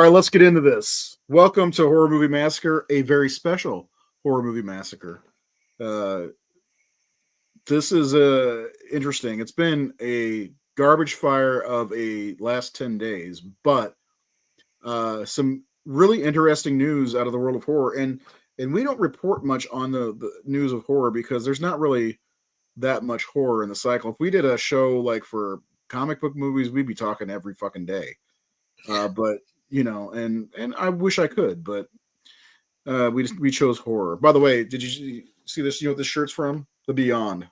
right, let's get into this. Welcome to Horror Movie Massacre, a very special Horror Movie Massacre. Uh, this is interesting. It's been a garbage fire of a last 10 days, but some really interesting news out of the world of horror. And we don't report much on the news of horror because there's not really that much horror in the cycle. If we did a show like for comic book movies, we'd be talking every fucking day. But and I wish I could, but we chose horror. By the way, did you see this? You know what this shirt's from? The Beyond. It's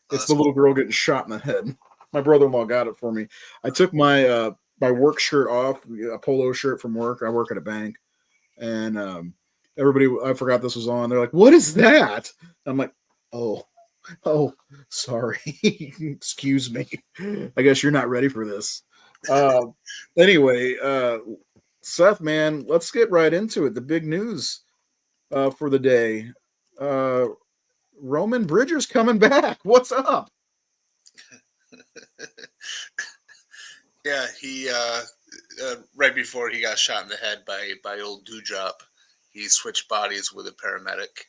the That's little cool. girl getting shot in the head. My brother-in-law got it for me. I took my work shirt off, a polo shirt from work. I work at a bank, and everybody, I forgot this was on. They're like, "What is that?" I'm like, "Oh, oh, sorry, excuse me. I guess you're not ready for this." Uh, anyway, Seth, man, let's get right into it. The big news for the day. Uh, Roman Bridger's coming back. What's up? Yeah, he right before he got shot in the head by old Dewdrop, he switched bodies with a paramedic.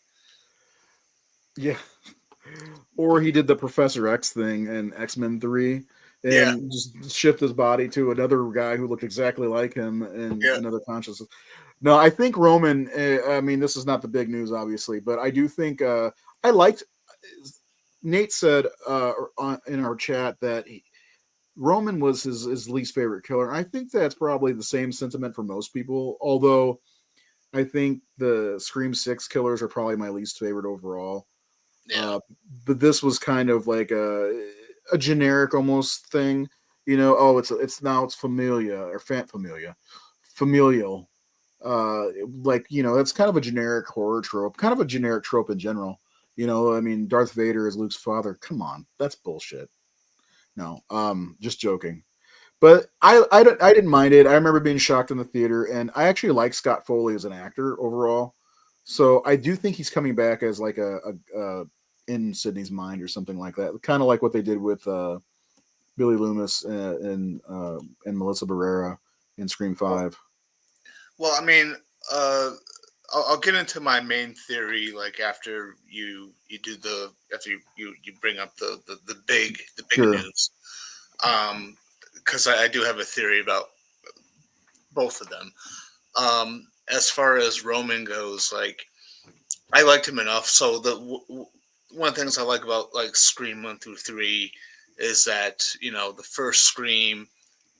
Yeah. Or he did the Professor X thing in X-Men 3 Yeah, and just shift his body to another guy who looked exactly like him in yeah, another consciousness. No, I think Roman, I mean, this is not the big news, obviously, but I do think I liked, Nate said in our chat that Roman was his least favorite killer. I think that's probably the same sentiment for most people, although I think the Scream 6 killers are probably my least favorite overall. yeah. Uh, but this was kind of like a generic almost thing, you know. Oh, it's familia or familial. Like that's kind of a generic horror trope, kind of a generic trope in general. I mean, Darth Vader is Luke's father. Come on, that's bullshit. No, just joking. But I didn't mind it. I remember being shocked in the theater, and I actually like Scott Foley as an actor overall. So I do think he's coming back as like a in Sydney's mind or something like that. Kind of like what they did with Billy Loomis and Melissa Barrera in Scream Well, Five. well, I mean, uh, I'll get into my main theory like after you do the after you bring up the big Sure. news. Because I do have a theory about both of them. As far as Roman goes, like I liked him enough. So one of the things I like about like Scream 1 through 3 is that the first Scream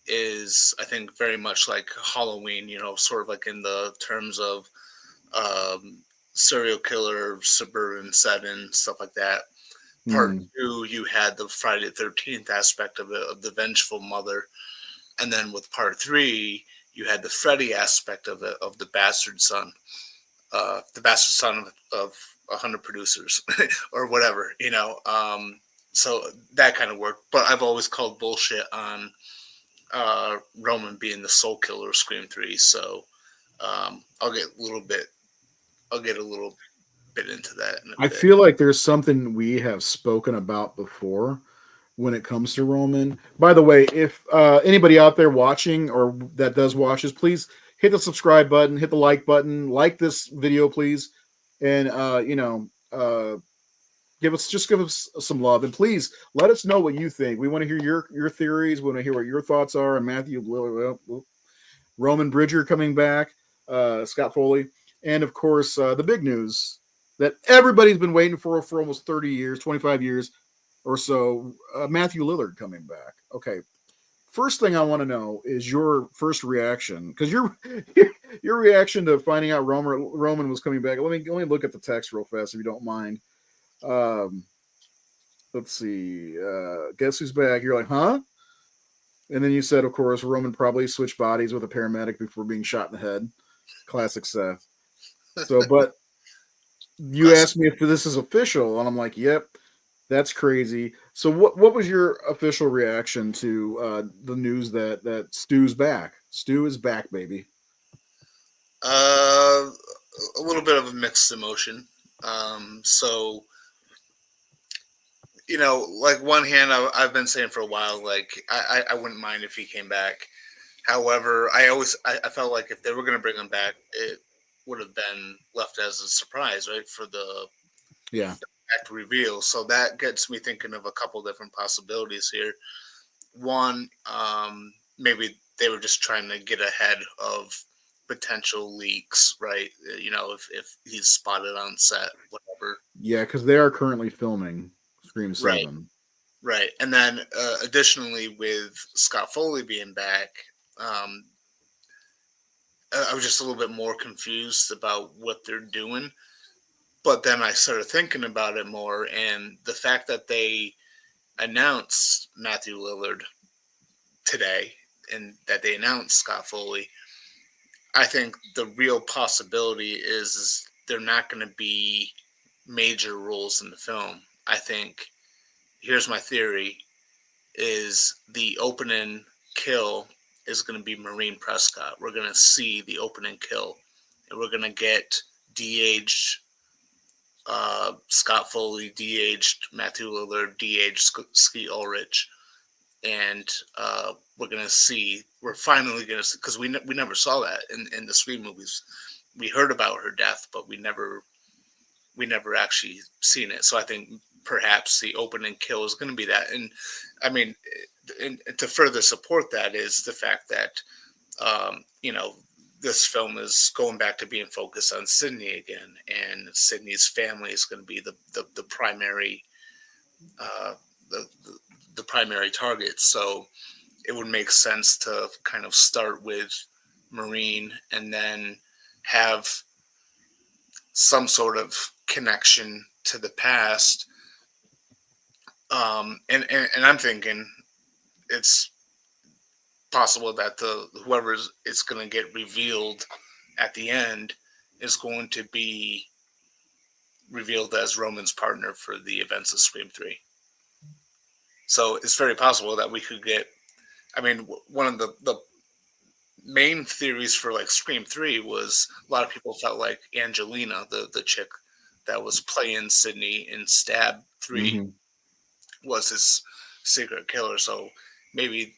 is I think very much like Halloween. Sort of like in the terms of um, serial killer, suburban setting, stuff like that. Part Hmm. two, you had the Friday the 13th aspect of it, of the vengeful mother, and then with part three, you had the Freddy aspect of it, of the bastard son, the bastard son of 100 producers or whatever, so that kind of worked. But I've always called bullshit on Roman being the soul killer of Scream 3. So I'll get a little bit. I'll get a little bit into that in a I bit. feel like there's something we have spoken about before when it comes to Roman. By the way, if anybody out there watching or that does watches, please hit the subscribe button, hit the like button, like this video, please, and give us some love, and please let us know what you think. We want to hear your theories. We want to hear what your thoughts are. And Matthew, Roman Bridger coming back, Scott Foley, and of course the big news that everybody's been waiting for almost 30 years, 25 years or so. Matthew Lillard coming back. Okay, first thing I want to know is your first reaction, because your reaction to finding out Roman was coming back. Let me look at the text real fast if you don't mind. Um, let's see. Guess who's back? You're like, huh? And then you said, of course, Roman probably switched bodies with a paramedic before being shot in the head. Classic Seth. So, but you Classic. asked me if this is official, and I'm like, yep, that's crazy. So, what was your official reaction to the news that Stu's back? Stu is back, baby. Uh, a little bit of a mixed emotion. So like one hand, I've been saying for a while, like I wouldn't mind if he came back. However, I felt like if they were going to bring him back, it would have been left as a surprise, right, for the Yeah. act reveal. So that gets me thinking of a couple different possibilities here. One, maybe they were just trying to get ahead of potential leaks, right? If he's spotted on set, whatever. Yeah, because they are currently filming Scream Right, 7. right. And then additionally, with Scott Foley being back, um, I was just a little bit more confused about what they're doing. But then I started thinking about it more, and the fact that they announced Matthew Lillard today and that they announced Scott Foley, I think the real possibility is they're not going to be major roles in the film. I think here's my theory is the opening kill is going to be Marine Prescott. We're going to see the opening kill, and we're going to get de-aged Scott Foley, de-aged Matthew Lillard, de-aged Skeet Ulrich, and we're finally going to see, because we never saw that in the Scream movies. We heard about her death, but we never actually seen it. So I think perhaps the opening kill is going to be that. And I mean, and to further support that is the fact that you know, this film is going back to being focused on Sydney again, and Sydney's family is going to be the primary uh, the primary target. So it would make sense to kind of start with Marine and then have some sort of connection to the past. And I'm thinking it's possible that the whoever is going to get revealed at the end is going to be revealed as Roman's partner for the events of Scream 3. So it's very possible that we could get. I mean, one of the main theories for like Scream 3 was a lot of people felt like Angelina, the chick that was playing Sydney in Stab 3, Hmm. was his secret killer. So maybe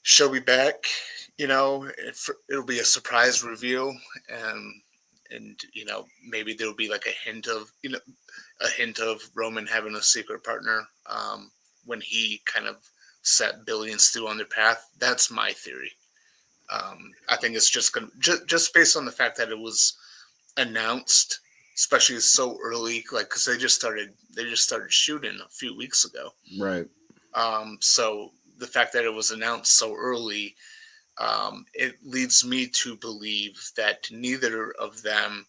she'll be back. It'll be a surprise reveal, and maybe there'll be like a hint of Roman having a secret partner when he kind of set Billy and Stu on their path. That's my theory. I think it's just going just based on the fact that it was announced, especially so early, like because they just started shooting a few weeks ago. Right. So the fact that it was announced so early, it leads me to believe that neither of them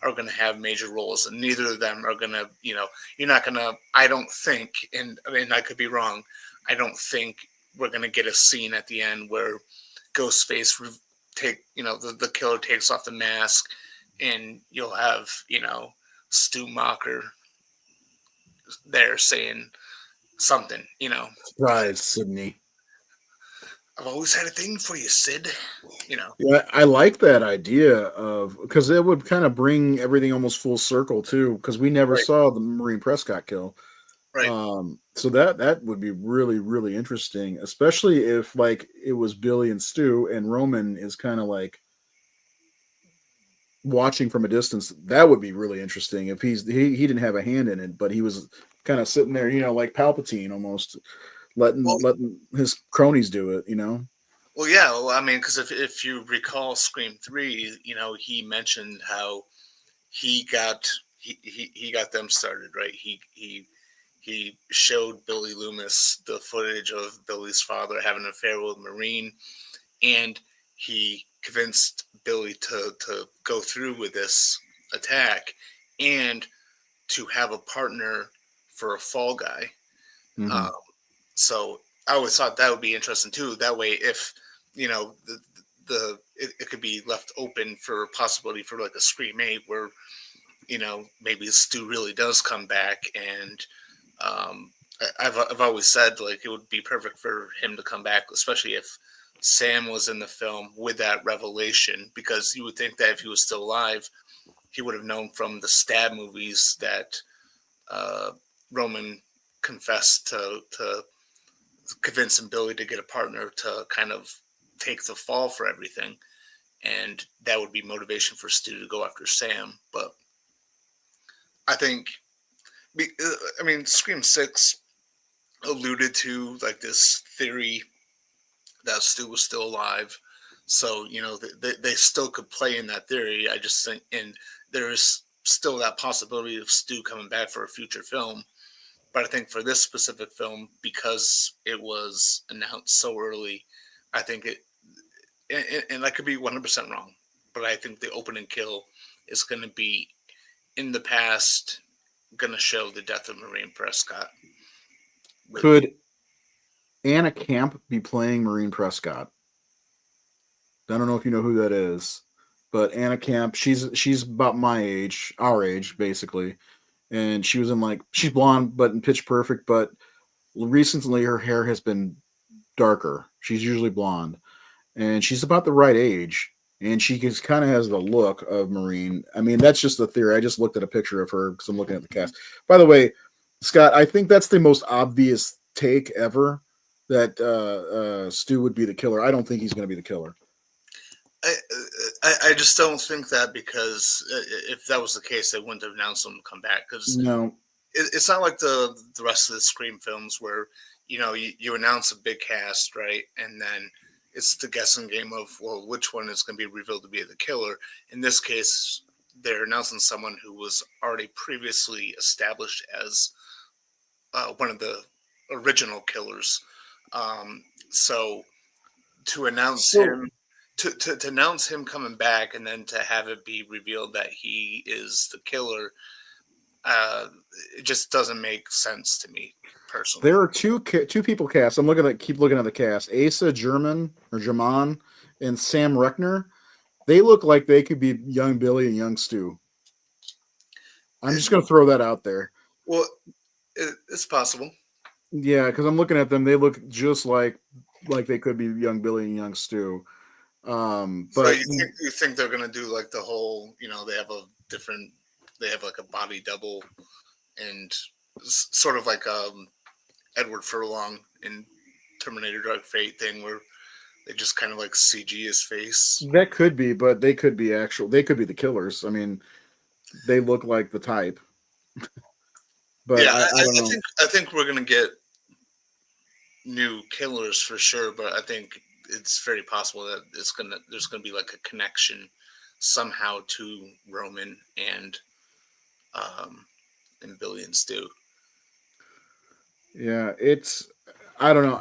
are going to have major roles, and neither of them are going to, you're not going to. I don't think, and I mean I could be wrong. I don't think we're going to get a scene at the end where Ghostface the killer takes off the mask, and you'll have Stu Macher there saying something. Surprise, Sydney. I've always had a thing for you, Sid. Yeah, I like that idea of because it would kind of bring everything almost full circle too. Because we never Right, saw the Marine Prescott kill. right. So that would be really really interesting, especially if like it was Billy and Stu, and Roman is kind of like watching from a distance. That would be really interesting if he didn't have a hand in it, but he was kind of sitting there, like Palpatine almost letting Well, letting his cronies do it. well, yeah. Well, I mean, because if you recall Scream 3, he mentioned how he got he got them started, right? He showed Billy Loomis the footage of Billy's father having an affair with Marine, and he convinced Billy to go through with this attack and to have a partner for a fall guy. Hmm. Um, so I always thought that would be interesting too. That way, if it could be left open for a possibility for like a Scream 8 where maybe Stu really does come back, and I've always said like it would be perfect for him to come back, especially if Sam was in the film with that revelation, because you would think that if he was still alive, he would have known from the Stab movies that uh, Roman confessed to convincing Billy to get a partner to kind of take the fall for everything, and that would be motivation for Stu to go after Sam. But I think, I mean, Scream 6 alluded to like this theory that Stu was still alive. So, they still could play in that theory. I just think, and there is still that possibility of Stu coming back for a future film. But I think for this specific film, because it was announced so early, I think and I could be 100% wrong, but I think the opening kill is going to be in the past, going to show the death of Maureen Prescott. Could Anna Camp be playing Maureen Prescott? I don't know if you know who that is, but Anna Camp, she's about my age, our age, basically. And she was in she's blonde, but in Pitch Perfect, but recently her hair has been darker. She's usually blonde. And she's about the right age. And she kind of has the look of Maureen. I mean, that's just the theory. I just looked at a picture of her because I'm looking at the cast. By the way, Scott, I think that's the most obvious take ever, that Stu would be the killer. I don't think he's going to be the killer. I just don't think that, because if that was the case, they wouldn't have announced him to come back. Because No, it's not like the rest of the Scream films where you announce a big cast, right, and then it's the guessing game of, well, which one is going to be revealed to be the killer. In this case, they're announcing someone who was already previously established as one of the original killers. So to announce him. To announce him coming back and then to have it be revealed that he is the killer, it just doesn't make sense to me personally. there are two people cast. Keep looking at the cast. Asa German and Sam Reckner. They look like they could be young Billy and young Stu. I'm just going to throw that out there. Well, it's possible. Yeah, because I'm looking at them. They look just like they could be young Billy and young Stu. But so you think they're gonna do like the whole, they have like a body double, and sort of like Edward Furlong in Terminator Dark Fate thing, where they just kind of like CG his face. that could be, but they could be They could be the killers. I mean, they look like the type. But yeah, I don't know. I think we're gonna get new killers for sure, but I think it's very possible that there's gonna be like a connection somehow to Roman and Billy and Stu. Yeah, I don't know.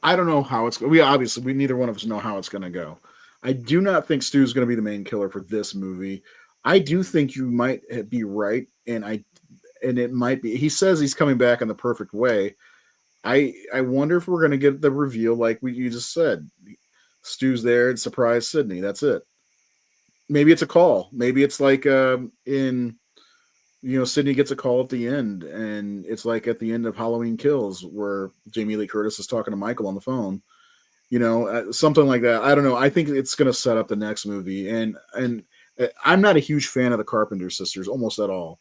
I don't know how it's. We neither one of us know how it's going to go. I do not think Stu's going to be the main killer for this movie. I do think you might be right, and it might be. He says he's coming back in the perfect way. I wonder if we're going to get the reveal like you just said. Stu's there and surprise Sydney. That's it. Maybe it's a call. Maybe it's like in Sydney gets a call at the end, and it's like at the end of Halloween Kills where Jamie Lee Curtis is talking to Michael on the phone. Something like that. I don't know. I think it's going to set up the next movie, and I'm not a huge fan of the Carpenter sisters almost at all.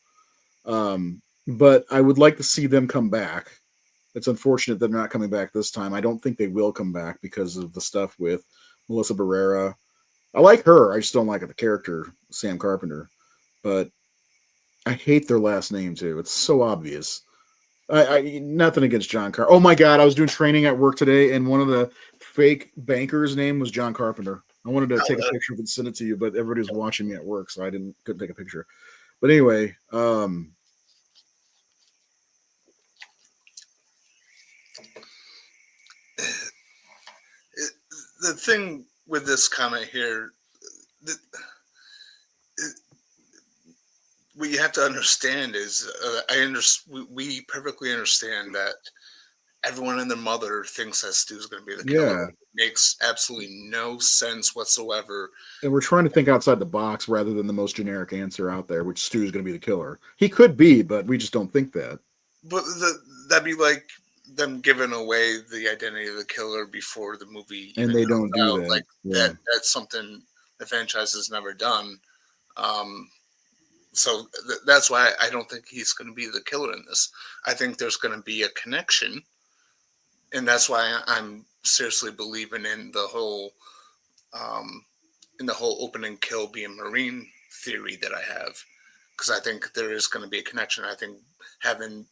But I would like to see them come back. It's unfortunate they're not coming back this time. I don't think they will come back because of the stuff with Melissa Barrera. I like her. I just don't like the character, Sam Carpenter. But I hate their last name, too. It's so obvious. Nothing against John Carpenter. Oh, my God. I was doing training at work today, and one of the fake bankers' name was John Carpenter. I wanted to take a picture of it and send it to you, but everybody was watching me at work, so I couldn't take a picture. But anyway, the thing with this comment here, what you have to understand is, we perfectly understand that everyone and their mother thinks that Stu's going to be the killer. Yeah. It makes absolutely no sense whatsoever. And we're trying to think outside the box rather than the most generic answer out there, which Stu's going to be the killer. He could be, but we just don't think that. But that'd be like them giving away the identity of the killer before the movie. And they don't do that. Like that's something the franchise has never done. So that's why I don't think he's going to be the killer in this. I think there's going to be a connection, and that's why I'm seriously believing in the whole opening kill being Marine theory that I have, because I think there is going to be a connection. I think having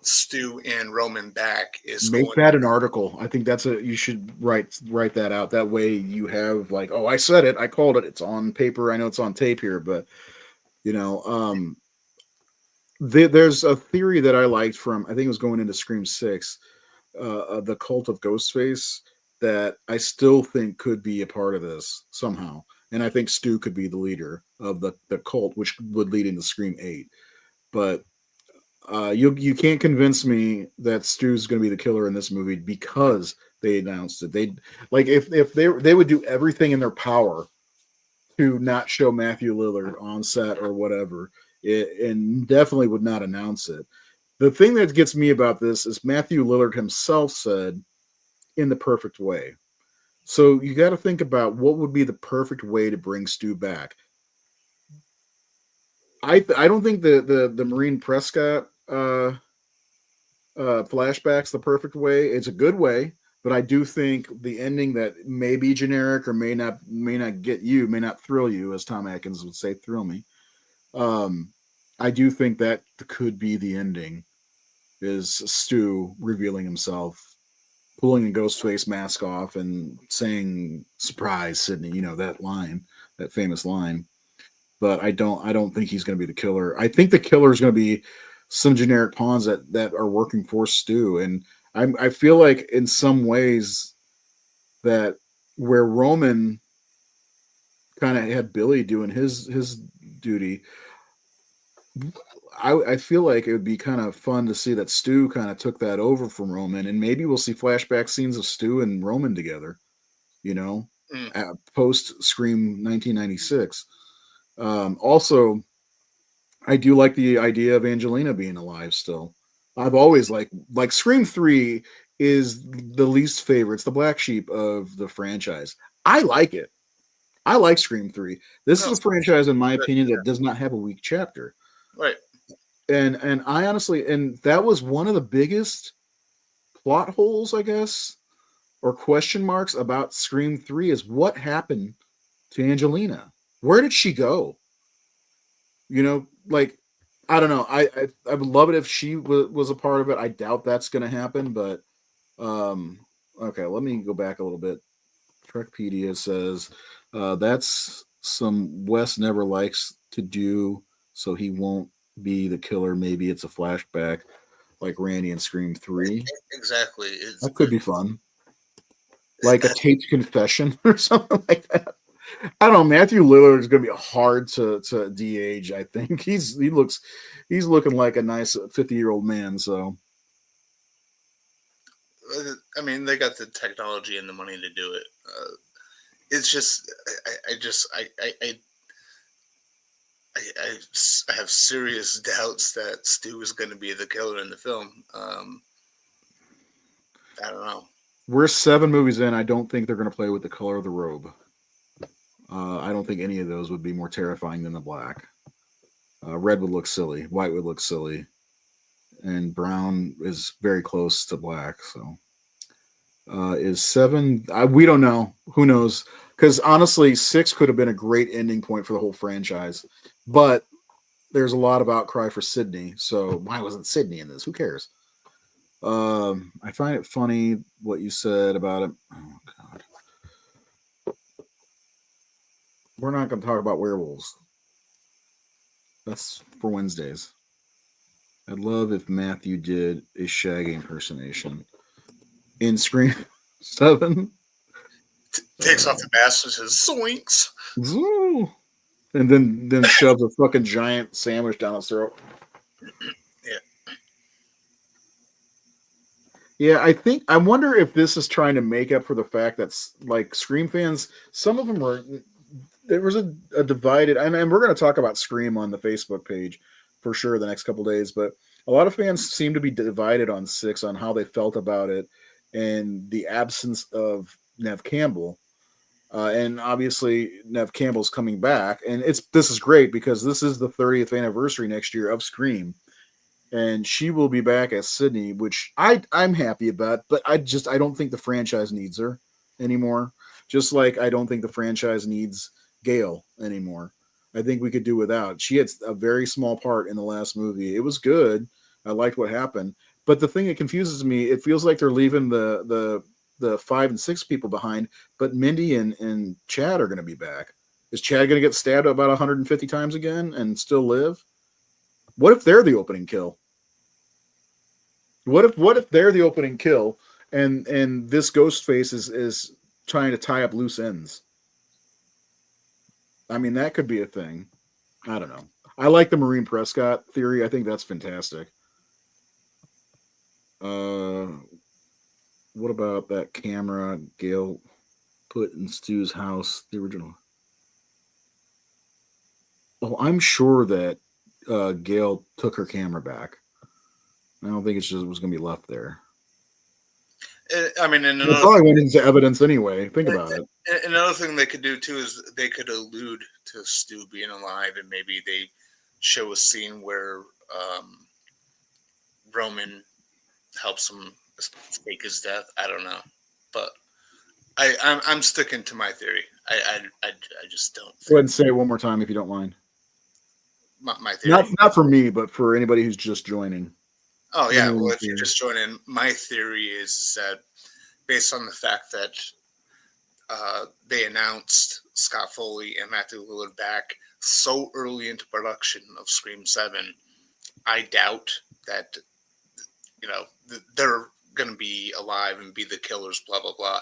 Stu and Roman back is Make going. that an article. I think you should write that out. That way you have like, oh, I said it, I called it. It's on paper. I know it's on tape here, but you know, there's a theory that I liked from, I think it was going into Scream 6, the cult of Ghostface, that I still think could be a part of this somehow. And I think Stu could be the leader of the cult, which would lead into Scream 8. But you can't convince me that Stu's going to be the killer in this movie because they announced it. They like if they would do everything in their power to not show Matthew Lillard on set or whatever, and definitely would not announce it. The thing that gets me about this is Matthew Lillard himself said, "In the perfect way." So you got to think about what would be the perfect way to bring Stu back. I don't think the Marine Prescott flashbacks the perfect way. It's a good way, but I do think the ending that may be generic or may not get you, may not thrill you, as Tom Atkins would say, thrill me. I do think that could be the ending, is Stu revealing himself, pulling a Ghostface mask off and saying, "Surprise, Sydney," that line, that famous line. But I don't think he's going to be the killer. I think the killer is going to be some generic pawns that are working for Stu. And I feel like in some ways that where Roman kind of had Billy doing his duty, I feel like it would be kind of fun to see that Stu kind of took that over from Roman, and maybe we'll see flashback scenes of Stu and Roman together, post Scream 1996. Also, I do like the idea of Angelina being alive still. I've always like Scream 3 is the least favorite. It's the black sheep of the franchise. I like it. I like Scream 3. This is a franchise, in my opinion, that does not have a weak chapter. Right. And I honestly, and that was one of the biggest plot holes, I guess, or question marks about Scream 3, is what happened to Angelina? Where did she go? Like, I don't know. I would love it if she was a part of it. I doubt that's going to happen, but okay, let me go back a little bit. Trekpedia says that's some Wes never likes to do, so he won't be the killer. Maybe it's a flashback like Randy in Scream 3. Exactly. That could be fun. Like a taped confession or something like that. I don't know. Matthew Lillard is going to be hard to de-age. I think he's looking like a nice 50-year-old man. So, I mean, they got the technology and the money to do it. It's just, I have serious doubts that Stu is going to be the killer in the film. I don't know. We're 7 movies in. I don't think they're going to play with the color of the robe. I don't think any of those would be more terrifying than the black. Red would look silly. White would look silly. And brown is very close to black. So is 7... we don't know. Who knows? Because honestly, 6 could have been a great ending point for the whole franchise. But there's a lot of outcry for Sydney. So why wasn't Sydney in this? Who cares? I find it funny what you said about it. Oh, God. We're not going to talk about werewolves. That's for Wednesdays. I'd love if Matthew did a Shaggy impersonation in Scream 7. Takes off the mask and says, "Zoinks!" And then shoves a fucking giant sandwich down his throat. Yeah, I wonder if this is trying to make up for the fact that, like, Scream fans, some of them are, there was a divided, and we're going to talk about Scream on the Facebook page for sure the next couple days, but a lot of fans seem to be divided on 6 on how they felt about it and the absence of Nev Campbell. And obviously Nev Campbell's coming back, and this is great because this is the 30th anniversary next year of Scream. and she will be back as Sydney, which I'm happy about. But I don't think the franchise needs her anymore. Just like I don't think the franchise needs Gale anymore. I think we could do without. She had a very small part in the last movie. It was good. I liked what happened. But the thing that confuses me, it feels like they're leaving the 5 and 6 people behind, but Mindy and Chad are going to be back. Is Chad going to get stabbed about 150 times again and still live? What if they're the opening kill? What if they're the opening kill and this ghost face is trying to tie up loose ends? I mean, that could be a thing. I don't know. I like the Maureen Prescott theory. I think that's fantastic. What about that camera Gail put in Stu's house, the original? Oh, I'm sure that Gail took her camera back. I don't think it was going to be left there. I mean, and It probably went into evidence anyway. Think about it. Another thing they could do too is they could allude to Stu being alive, and maybe they show a scene where Roman helps him fake his death. I don't know, but I'm sticking to my theory. I just don't. Go ahead and say it one more time if you don't mind. My theory. Not for me, but for anybody who's just joining. Oh yeah, well, if you're just joining, my theory is that based on the fact that they announced Scott Foley and Matthew Lillard back so early into production of Scream 7, I doubt that they're going to be alive and be the killers. Blah blah blah.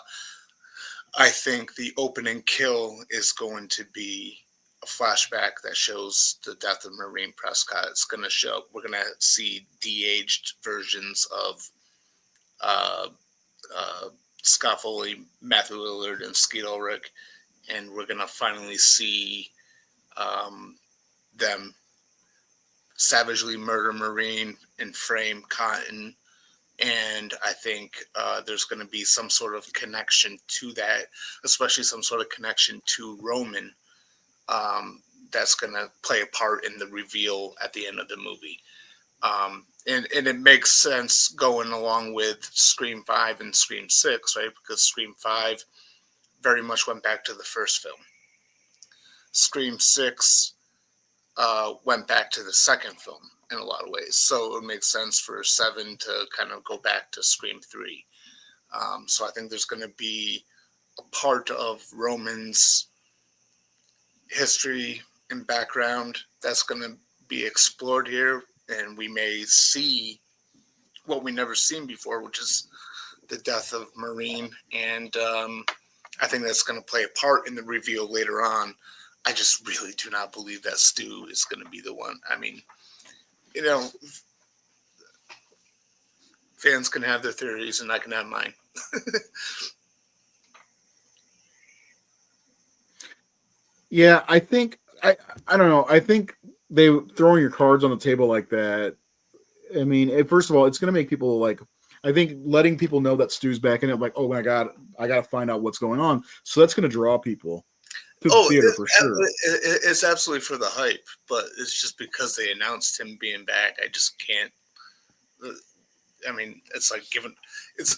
I think the opening kill is going to be a flashback that shows the death of Maureen Prescott. It's going to show, we're going to see de-aged versions of Scott Foley, Matthew Lillard, and Skeet Ulrich, and we're going to finally see them savagely murder Maureen and frame Cotton. And I think there's going to be some sort of connection to that, especially some sort of connection to Roman, that's going to play a part in the reveal at the end of the movie. And it makes sense going along with Scream 5 and Scream 6, right? Because Scream 5 very much went back to the first film. Scream 6 went back to the second film in a lot of ways. So it makes sense for 7 to kind of go back to Scream 3. So I think there's going to be a part of Roman's history and background that's going to be explored here, and we may see what we never seen before, which is the death of Maureen, and I think that's going to play a part in the reveal later on. I just really do not believe that Stu is going to be the one. I mean, fans can have their theories and I can have mine. Yeah, I think I don't know. I think they throwing your cards on the table like that. I mean, first of all, it's going to make people like. I think letting people know that Stu's back in it, like, oh my god, I got to find out what's going on. So that's going to draw people to the theater for sure. It's absolutely for the hype, but it's just because they announced him being back. I just can't. I mean, it's like it's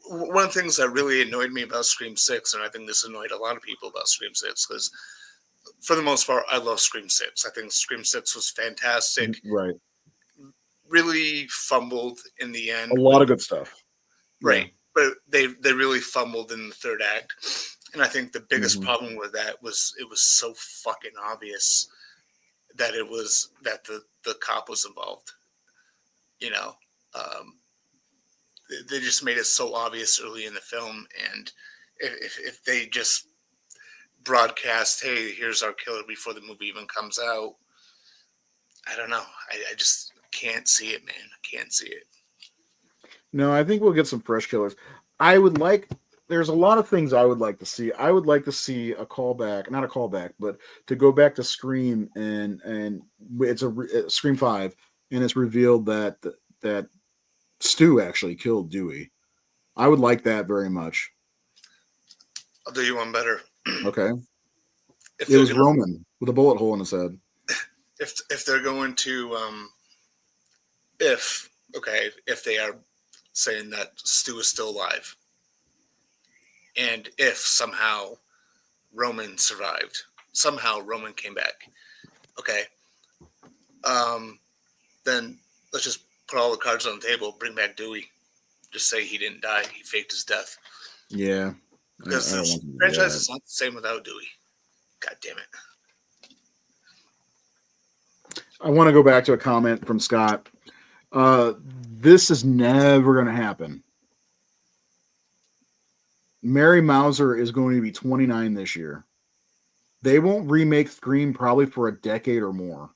one of the things that really annoyed me about Scream 6, and I think this annoyed a lot of people about Scream 6, because for the most part, I love Scream 6. I think Scream 6 was fantastic. Right. Really fumbled in the end. A lot of good stuff. Right. Yeah. But they really fumbled in the third act. And I think the biggest problem with that was it was so fucking obvious that it was that the cop was involved. They just made it so obvious early in the film, and if they just broadcast, hey, here's our killer before the movie even comes out, I don't know. I just can't see it, man. I can't see it. No, I think we'll get some fresh killers. There's a lot of things I would like to see. I would like to see a callback, not a callback, but to go back to Scream and it's a Scream 5, and it's revealed that Stu actually killed Dewey. I would like that very much. I'll do you one better. Okay. It was Roman with a bullet hole in his head. If they're going to if they are saying that Stu is still alive, and if somehow Roman survived, somehow Roman came back, okay, then let's just put all the cards on the table, bring back Dewey, just say he didn't die, he faked his death. Yeah, Because the franchise is not the same without Dewey. God damn it. I want to go back to a comment from Scott. This is never going to happen. Mary Mauser is going to be 29 this year. They won't remake Scream probably for a decade or more.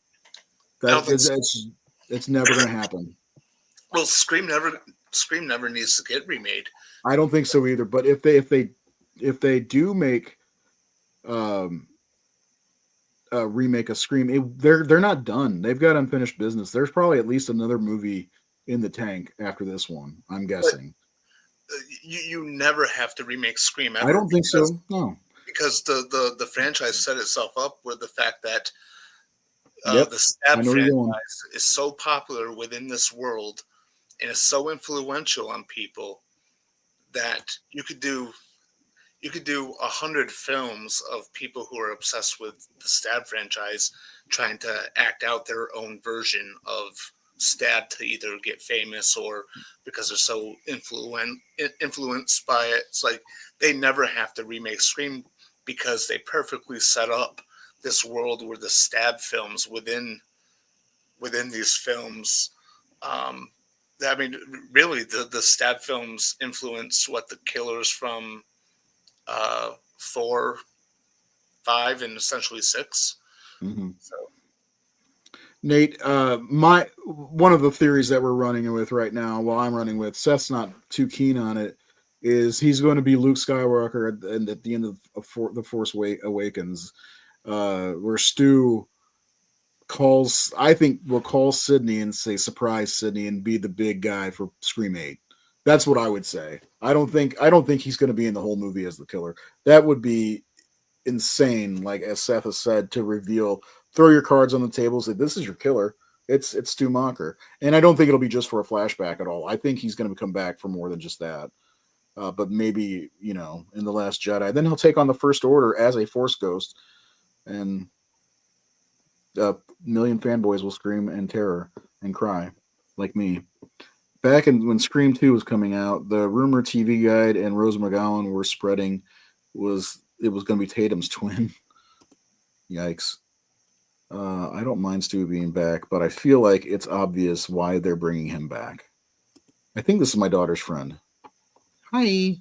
It's never going to happen. Well, Scream never needs to get remade. I don't think so either. But if they do make a remake of Scream, they're not done. They've got unfinished business. There's probably at least another movie in the tank after this one, I'm guessing. But you never have to remake Scream ever. I don't think so. No. Because the franchise set itself up with the fact that the Stab franchise is so popular within this world and is so influential on people that you could do 100 films of people who are obsessed with the Stab franchise trying to act out their own version of Stab to either get famous or because they're so influenced by it. It's like they never have to remake Scream because they perfectly set up this world where the Stab films within these films, I mean, really the Stab films influence what the killers from 4, 5, and essentially 6. Mm-hmm. So, Nate, one of the theories that we're running with right now, I'm running with, Seth's not too keen on it, is he's going to be Luke Skywalker at the end of The Force Awakens, where Stu will call Sydney and say, surprise Sydney, and be the big guy for Scream 8. That's what I would say. I don't think he's going to be in the whole movie as the killer. That would be insane, like as Seth has said, to reveal, throw your cards on the table, say, this is your killer. It's Stu Macher. And I don't think it'll be just for a flashback at all. I think he's going to come back for more than just that. But maybe, in The Last Jedi. Then he'll take on the First Order as a Force ghost. And a million fanboys will scream in terror and cry, like me. Back when Scream 2 was coming out, the rumor TV Guide and Rose McGowan were spreading it was going to be Tatum's twin. Yikes. I don't mind Stu being back, but I feel like it's obvious why they're bringing him back. I think this is my daughter's friend. Hi.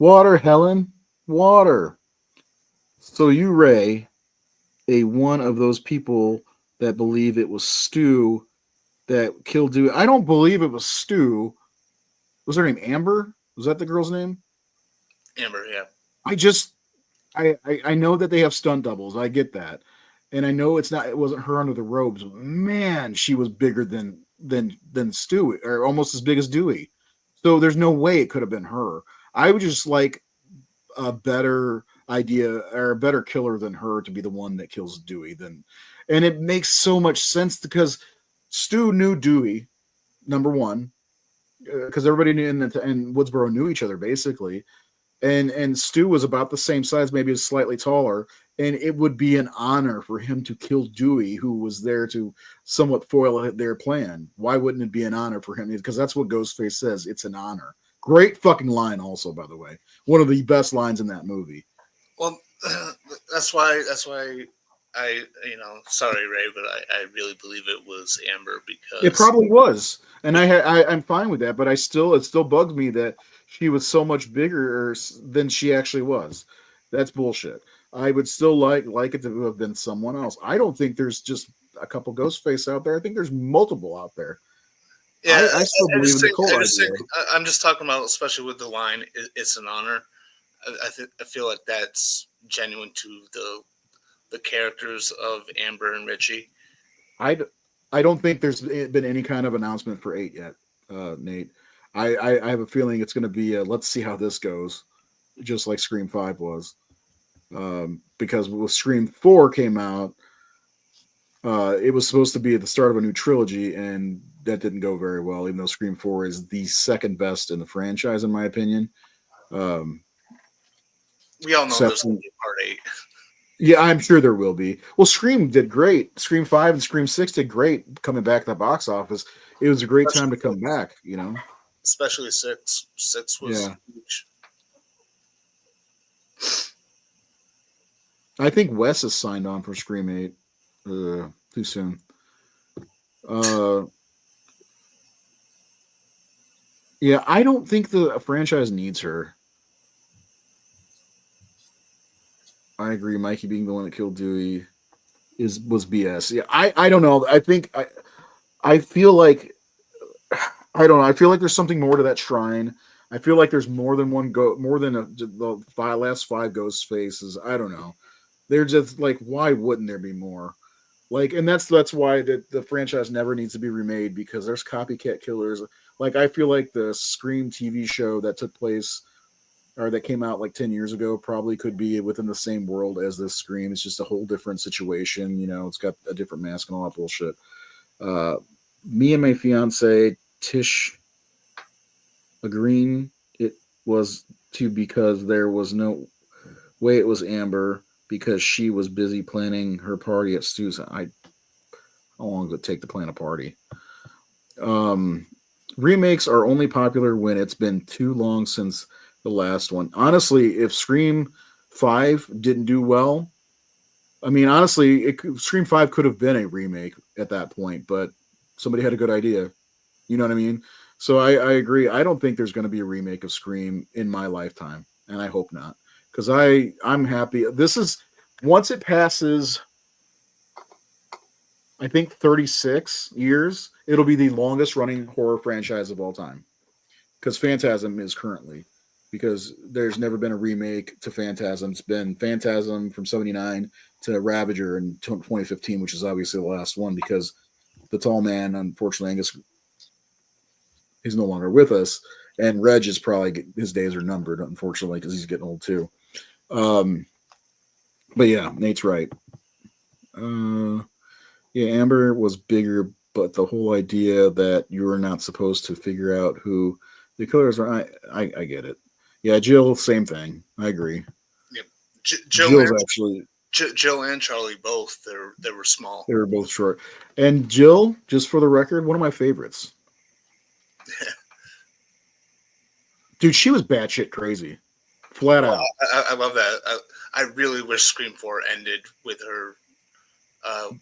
Water, Helen. Water. So you, Ray, one of those people that believe it was Stu that killed Dewey. I don't believe it was Stu. Was her name Amber? Was that the girl's name? Amber, yeah. I know that they have stunt doubles. I get that. And I know it wasn't her under the robes. Man, she was bigger than Stu, or almost as big as Dewey. So there's no way it could have been her. I would just like a better idea or a better killer than her to be the one that kills Dewey. And it makes so much sense because Stu knew Dewey, number one, because everybody in Woodsboro knew each other basically. And Stu was about the same size, maybe slightly taller, and it would be an honor for him to kill Dewey, who was there to somewhat foil their plan. Why wouldn't it be an honor for him? Because that's what Ghostface says. It's an honor. Great fucking line also, by the way. One of the best lines in that movie. Well, that's why I, sorry, Ray, but I really believe it was Amber because it probably was. And I'm fine with that, but it still bugs me that she was so much bigger than she actually was. That's bullshit. I would still like it to have been someone else. I don't think there's just a couple Ghostface out there. I think there's multiple out there. Yeah, I still believe in the Cole idea. I'm just talking about, especially with the line, it's an honor. I feel like that's genuine to the characters of Amber and Richie. I don't think there's been any kind of announcement for 8 yet, Nate. I have a feeling it's going to be let's see how this goes, just like Scream 5 was. Because when Scream 4 came out, It was supposed to be at the start of a new trilogy, and that didn't go very well. Even though Scream 4 is the second best in the franchise, in my opinion. Um, We all know there's going Except to be a part 8. Yeah, I'm sure there will be. Well, Scream did great. Scream 5 and Scream 6 did great coming back to the box office. It was a great time to come back, you know? Especially 6. 6 was Yeah. huge. I think Wes is signed on for Scream 8. Too soon. Yeah, I don't think the franchise needs her. I agree. Mikey being the one that killed Dewey was BS. Yeah, I don't know. I feel like I don't know. I feel like there's something more to that shrine. I feel like there's more than more than the last 5 ghost faces. I don't know. They're just like, why wouldn't there be more? Like, and that's why the franchise never needs to be remade, because there's copycat killers. Like, I feel like the Scream TV show that took place or that came out like 10 years ago probably could be within the same world as this Scream. It's just a whole different situation. You know, it's got a different mask and all that bullshit. Uh, Me and my fiance Tish agreeing it was to because there was no way it was Amber because she was busy planning her party at Stu's. How long would it take to plan a party? Um, Remakes are only popular when it's been too long since the last one. Honestly, if Scream 5 didn't do well, I mean, honestly, Scream 5 could have been a remake at that point, but somebody had a good idea. You know what I mean? So I agree. I don't think there's going to be a remake of Scream in my lifetime, and I hope not, because I'm happy. This is once it passes, I think 36 years, it'll be the longest running horror franchise of all time. Because Phantasm is currently, because there's never been a remake to Phantasm. It's been Phantasm from '79 to Ravager in 2015, which is obviously the last one because the tall man, unfortunately, Angus, he's no longer with us, and Reg is probably his days are numbered, unfortunately, because he's getting old too. But yeah, Nate's right. Yeah, Amber was bigger, but the whole idea that you were not supposed to figure out who the killers are, I get it. Yeah, Jill, same thing. I agree. Yep. Jill's actually Jill and Charlie both. They were small. they were both short, and Jill, just for the record, one of my favorites. Dude, she was batshit crazy, flat out. I love that. I really wish Scream 4 ended with her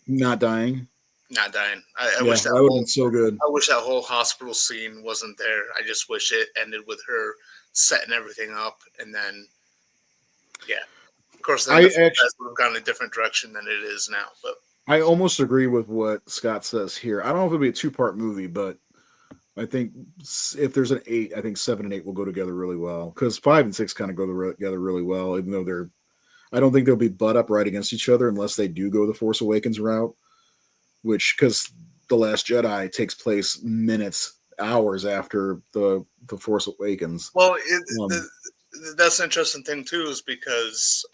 Not dying. not dying. I Yeah, wish that would have been so good. I wish that whole hospital scene wasn't there. I just wish it ended with her setting everything up, and then, yeah, of course, then the franchise would have gone a different direction than it is now. But I almost agree with what Scott says here. I don't know if it'll be a 2-part movie, but I think if there's an 8, I think 7 and 8 will go together really well, because 5 and 6 kind of go together really well, even though I don't think they'll be butt up right against each other unless they do go the Force Awakens route, because The Last Jedi takes place minutes, hours after the Force Awakens. Well, that's an interesting thing too, is because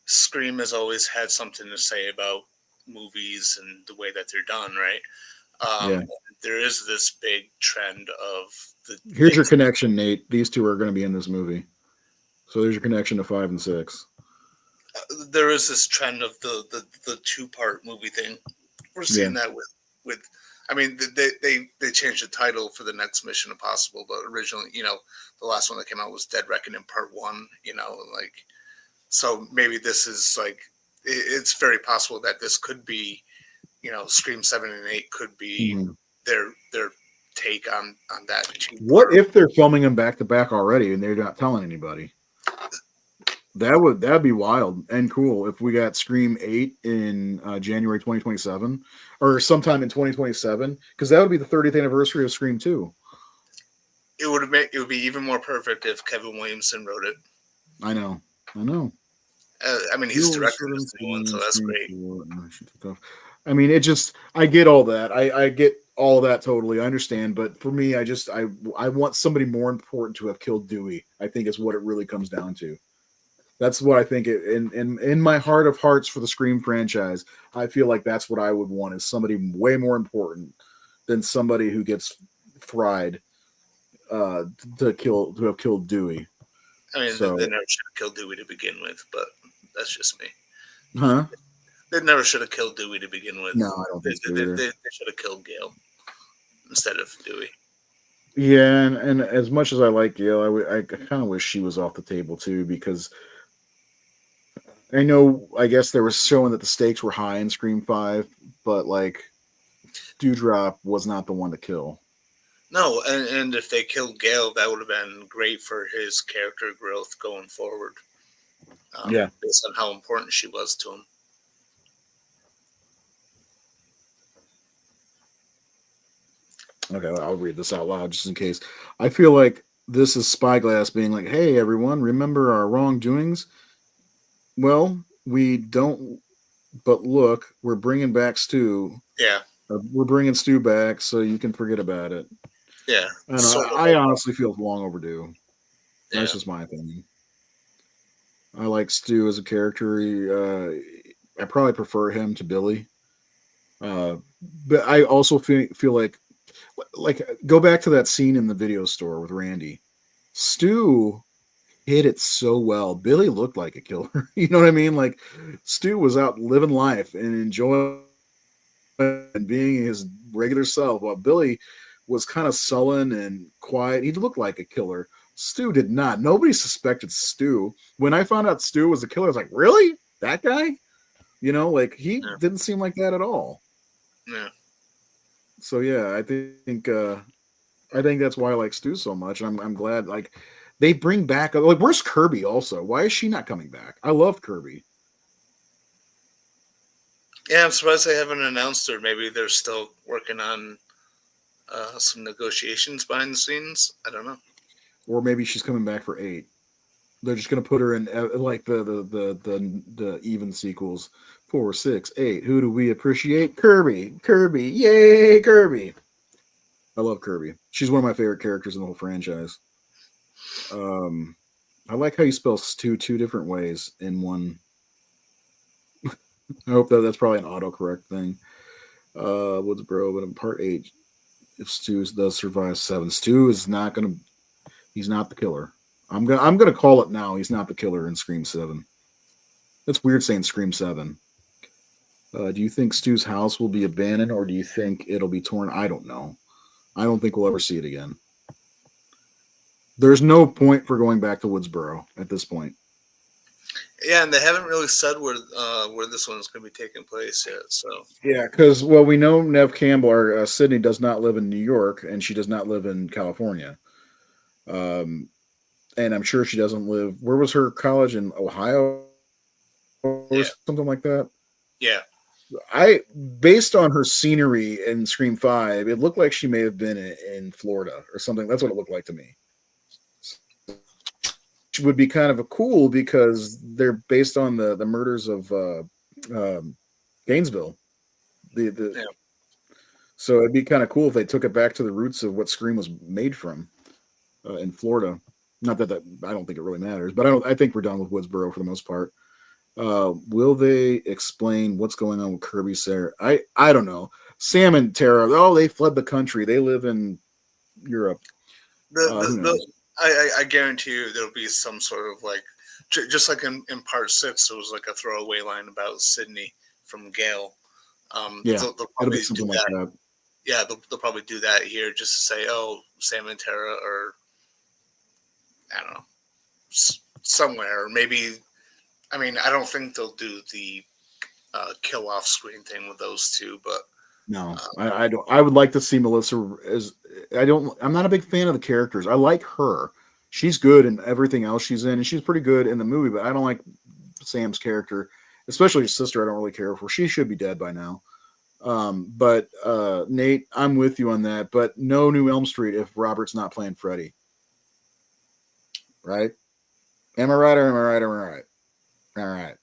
Scream has always had something to say about movies and the way that they're done, right? Yeah. There is this big trend of Here's your connection, Nate. These two are going to be in this movie. So there's your connection to 5 and 6. There is this trend of the 2-part movie thing. We're seeing that with I mean, they changed the title for the next Mission Impossible, but originally, the last one that came out was Dead Reckoning Part 1, so maybe this is like, it's very possible that this could be, Scream 7 and 8 could be their take on that. What if they're filming them back to back already and they're not telling anybody? That'd be wild and cool if we got Scream 8 in January 2027 or sometime in 2027, because that would be the 30th anniversary of Scream 2. It would be even more perfect if Kevin Williamson wrote it. I know. I mean, he's directing this new one, so that's great. I mean, I get all that. I get all that totally. I understand, but for me, I want somebody more important to have killed Dewey. I think is what it really comes down to. That's what I think. In my heart of hearts for the Scream franchise, I feel like that's what I would want is somebody way more important than somebody who gets fried to have killed Dewey. I mean, So, they never should have killed Dewey to begin with, but that's just me. huh? They never should have killed Dewey to begin with. No, I don't think so either. They should have killed Gale instead of Dewey. Yeah, and as much as I like Gail, I kind of wish she was off the table too because I know I guess there was showing that the stakes were high in Scream 5, but like Dewdrop was not the one to kill. No, and if they killed Gale, that would have been great for his character growth going forward. Yeah. Based on how important she was to him. Okay, I'll read this out loud just in case. I feel like this is Spyglass being like, "Hey, everyone, remember our wrongdoings? Well, we don't, but look, we're bringing back Stu. Yeah. We're bringing Stu back, so you can forget about it." Yeah. I honestly feel it's long overdue. Yeah. That's just my opinion. I like Stu as a character. I probably prefer him to Billy. But I also feel like go back to that scene in the video store with Randy. Stu hit it so well. Billy looked like a killer. You know what I mean? Like Stu was out living life and enjoying and being his regular self, while Billy was kind of sullen and quiet. He looked like a killer. Stu did not. Nobody suspected Stu. When I found out Stu was a killer, I was like, really? That guy? You know, like he didn't seem like that at all. Yeah. So yeah, I think that's why I like Stu so much. I'm glad like they bring back like where's Kirby also? Why is she not coming back? I love Kirby. Yeah, I'm surprised they haven't announced her. Maybe they're still working on some negotiations behind the scenes. I don't know. Or maybe she's coming back for 8. They're just gonna put her in like the even sequels 4, 6, 8. Who do we appreciate? Kirby, yay, Kirby! I love Kirby. She's one of my favorite characters in the whole franchise. I like how you spell Stu 2 different ways in one. I hope that's probably an autocorrect thing. Woodsboro, but in part 8, if Stu does survive 7, Stu is not gonna. He's not the killer. I'm gonna call it now. He's not the killer in Scream 7. That's weird saying Scream 7. Do you think Stu's house will be abandoned, or do you think it'll be torn? I don't know. I don't think we'll ever see it again. There's no point for going back to Woodsboro at this point. Yeah, and they haven't really said where this one is going to be taking place yet. So yeah, because we know Nev Campbell or Sydney does not live in New York, and she does not live in California. And I'm sure she doesn't live. Where was her college in Ohio or something like that? Yeah. Based on her scenery in Scream 5, it looked like she may have been in Florida or something. That's what it looked like to me. Which would be kind of cool because they're based on the murders of Gainesville. So it'd be kind of cool if they took it back to the roots of what Scream was made from in Florida. Not that I don't think it really matters, but I think we're done with Woodsboro for the most part. Will they explain what's going on with Kirby Sarah? I don't know. Sam and Tara, they fled the country. They live in Europe. I guarantee you there'll be some sort of like, just like in part 6, there was like a throwaway line about Sydney from Gale. They'll probably do that. Yeah, they'll probably do that here just to say, oh, Sam and Tara are, I don't know, somewhere. Or maybe, I mean, I don't think they'll do the kill off screen thing with those two, but no, I don't. I would like to see Melissa as I'm not a big fan of the characters. I like her. She's good in everything else she's in, and she's pretty good in the movie, but I don't like Sam's character, especially his sister. I don't really care for. She should be dead by now. But Nate, I'm with you on that. But no New Elm Street if Robert's not playing Freddy. Right? Am I right or am I right or am I right? All right.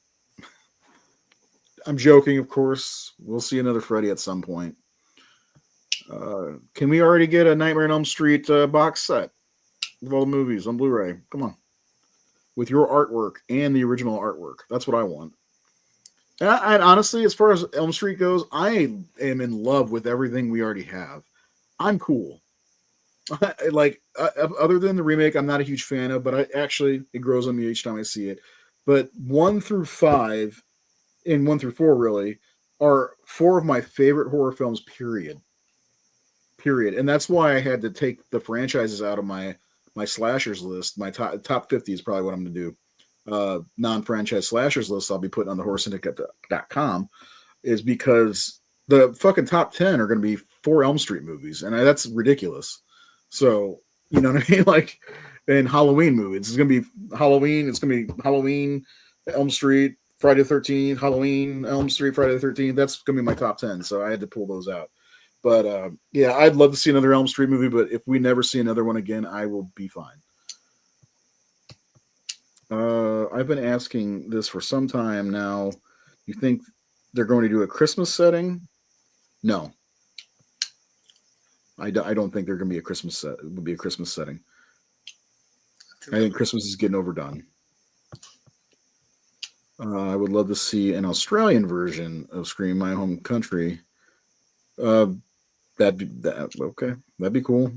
I'm joking, of course. We'll see another Freddy at some point. Can we already get a Nightmare on Elm Street box set of all the movies on Blu-ray? Come on. with your artwork and the original artwork. That's what I want. And honestly, as far as Elm Street goes, I am in love with everything we already have. I'm cool. Like other than the remake, I'm not a huge fan of, but it grows on me each time I see it. But 1 through 5 and 1 through 4 really are 4 of my favorite horror films. Period. And that's why I had to take the franchises out of my slashers list. My top 50 is probably what I'm going to do. Non-franchise slashers list I'll be putting on the horrorsyndicate.com is because the fucking top 10 are going to be 4 Elm Street movies, and that's ridiculous. So, you know what I mean? Like, and Halloween movies. It's going to be Halloween. It's going to be Halloween, Elm Street, Friday the 13th, Halloween, Elm Street, Friday the 13th. That's going to be my top 10. So I had to pull those out. But yeah, I'd love to see another Elm Street movie. But if we never see another one again, I will be fine. I've been asking this for some time now. You think they're going to do a Christmas setting? No. I don't think they're going to be a Christmas set. It would be a Christmas setting. I think Christmas is getting overdone. I would love to see an Australian version of Scream, My Home Country. That'd be cool.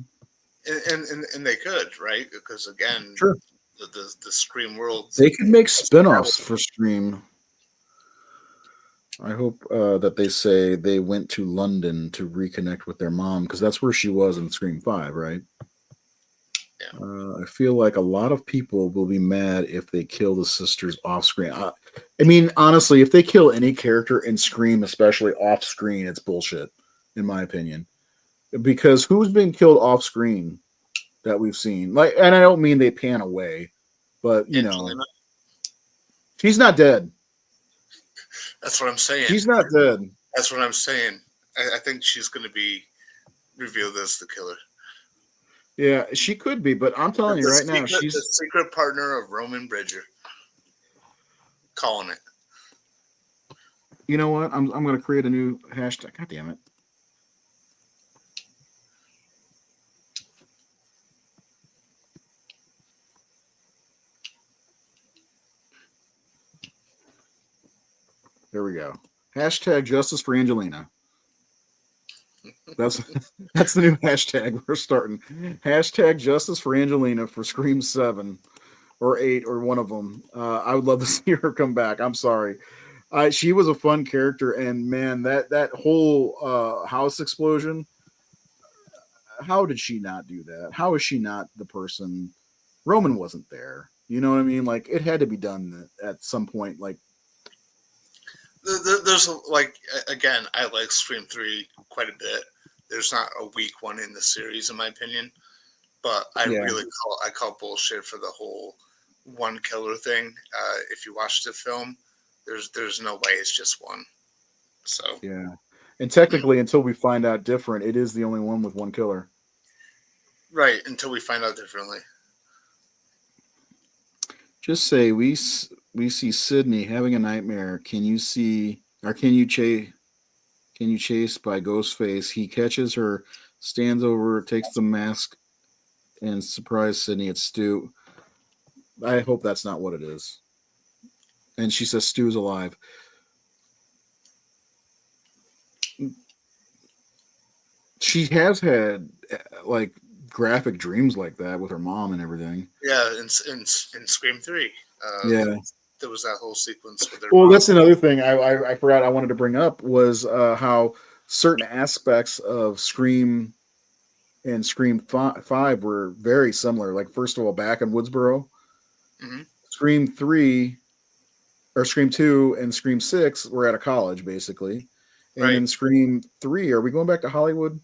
And they could, right? Because again, sure, the Scream world. They could make spin-offs for Scream. I hope that they say they went to London to reconnect with their mom, because that's where she was in Scream 5, right? Yeah. I feel like a lot of people will be mad if they kill the sisters off screen. I mean, honestly, if they kill any character in Scream, especially off screen, it's bullshit, in my opinion. Because who's been killed off screen that we've seen? Like, and I don't mean they pan away, but you know, she's not dead. That's what I'm saying. She's not dead. That's what I'm saying. I think she's going to be revealed as the killer. Yeah, she could be, but I'm telling you right now, she's the secret partner of Roman Bridger. Calling it. You know what? I'm going to create a new hashtag. God damn it. There we go. Hashtag justice for Angelina. That's the new hashtag we're starting. Hashtag justice for Angelina for Scream 7 or 8 or one of them. I would love to see her come back. I'm sorry. She was a fun character, and man, that whole house explosion. How did she not do that? How is she not the person? Roman wasn't there. You know what I mean? Like, it had to be done at some point. Like, there's like, again, I like Scream 3 quite a bit. There's not a weak one in the series, in my opinion, but I really call bullshit for the whole one killer thing. If you watch the film, there's no way it's just one. So yeah, and technically, until we find out different, it is the only one with one killer. Right, until we find out differently. Just say we see Sydney having a nightmare. Can you chase by Ghostface? He catches her, stands over, takes the mask, and surprise Sydney. It's Stu. I hope that's not what it is. And she says Stu's alive. She has had like graphic dreams like that with her mom and everything. Yeah, in Scream 3. Yeah. There was that whole sequence with her. Well, that's another thing I forgot I wanted to bring up was how certain aspects of Scream and Scream 5 were very similar. Like, first of all, back in Woodsboro, Scream 3 or Scream 2 and Scream 6 were at a college, basically. And in Scream 3, are we going back to Hollywood?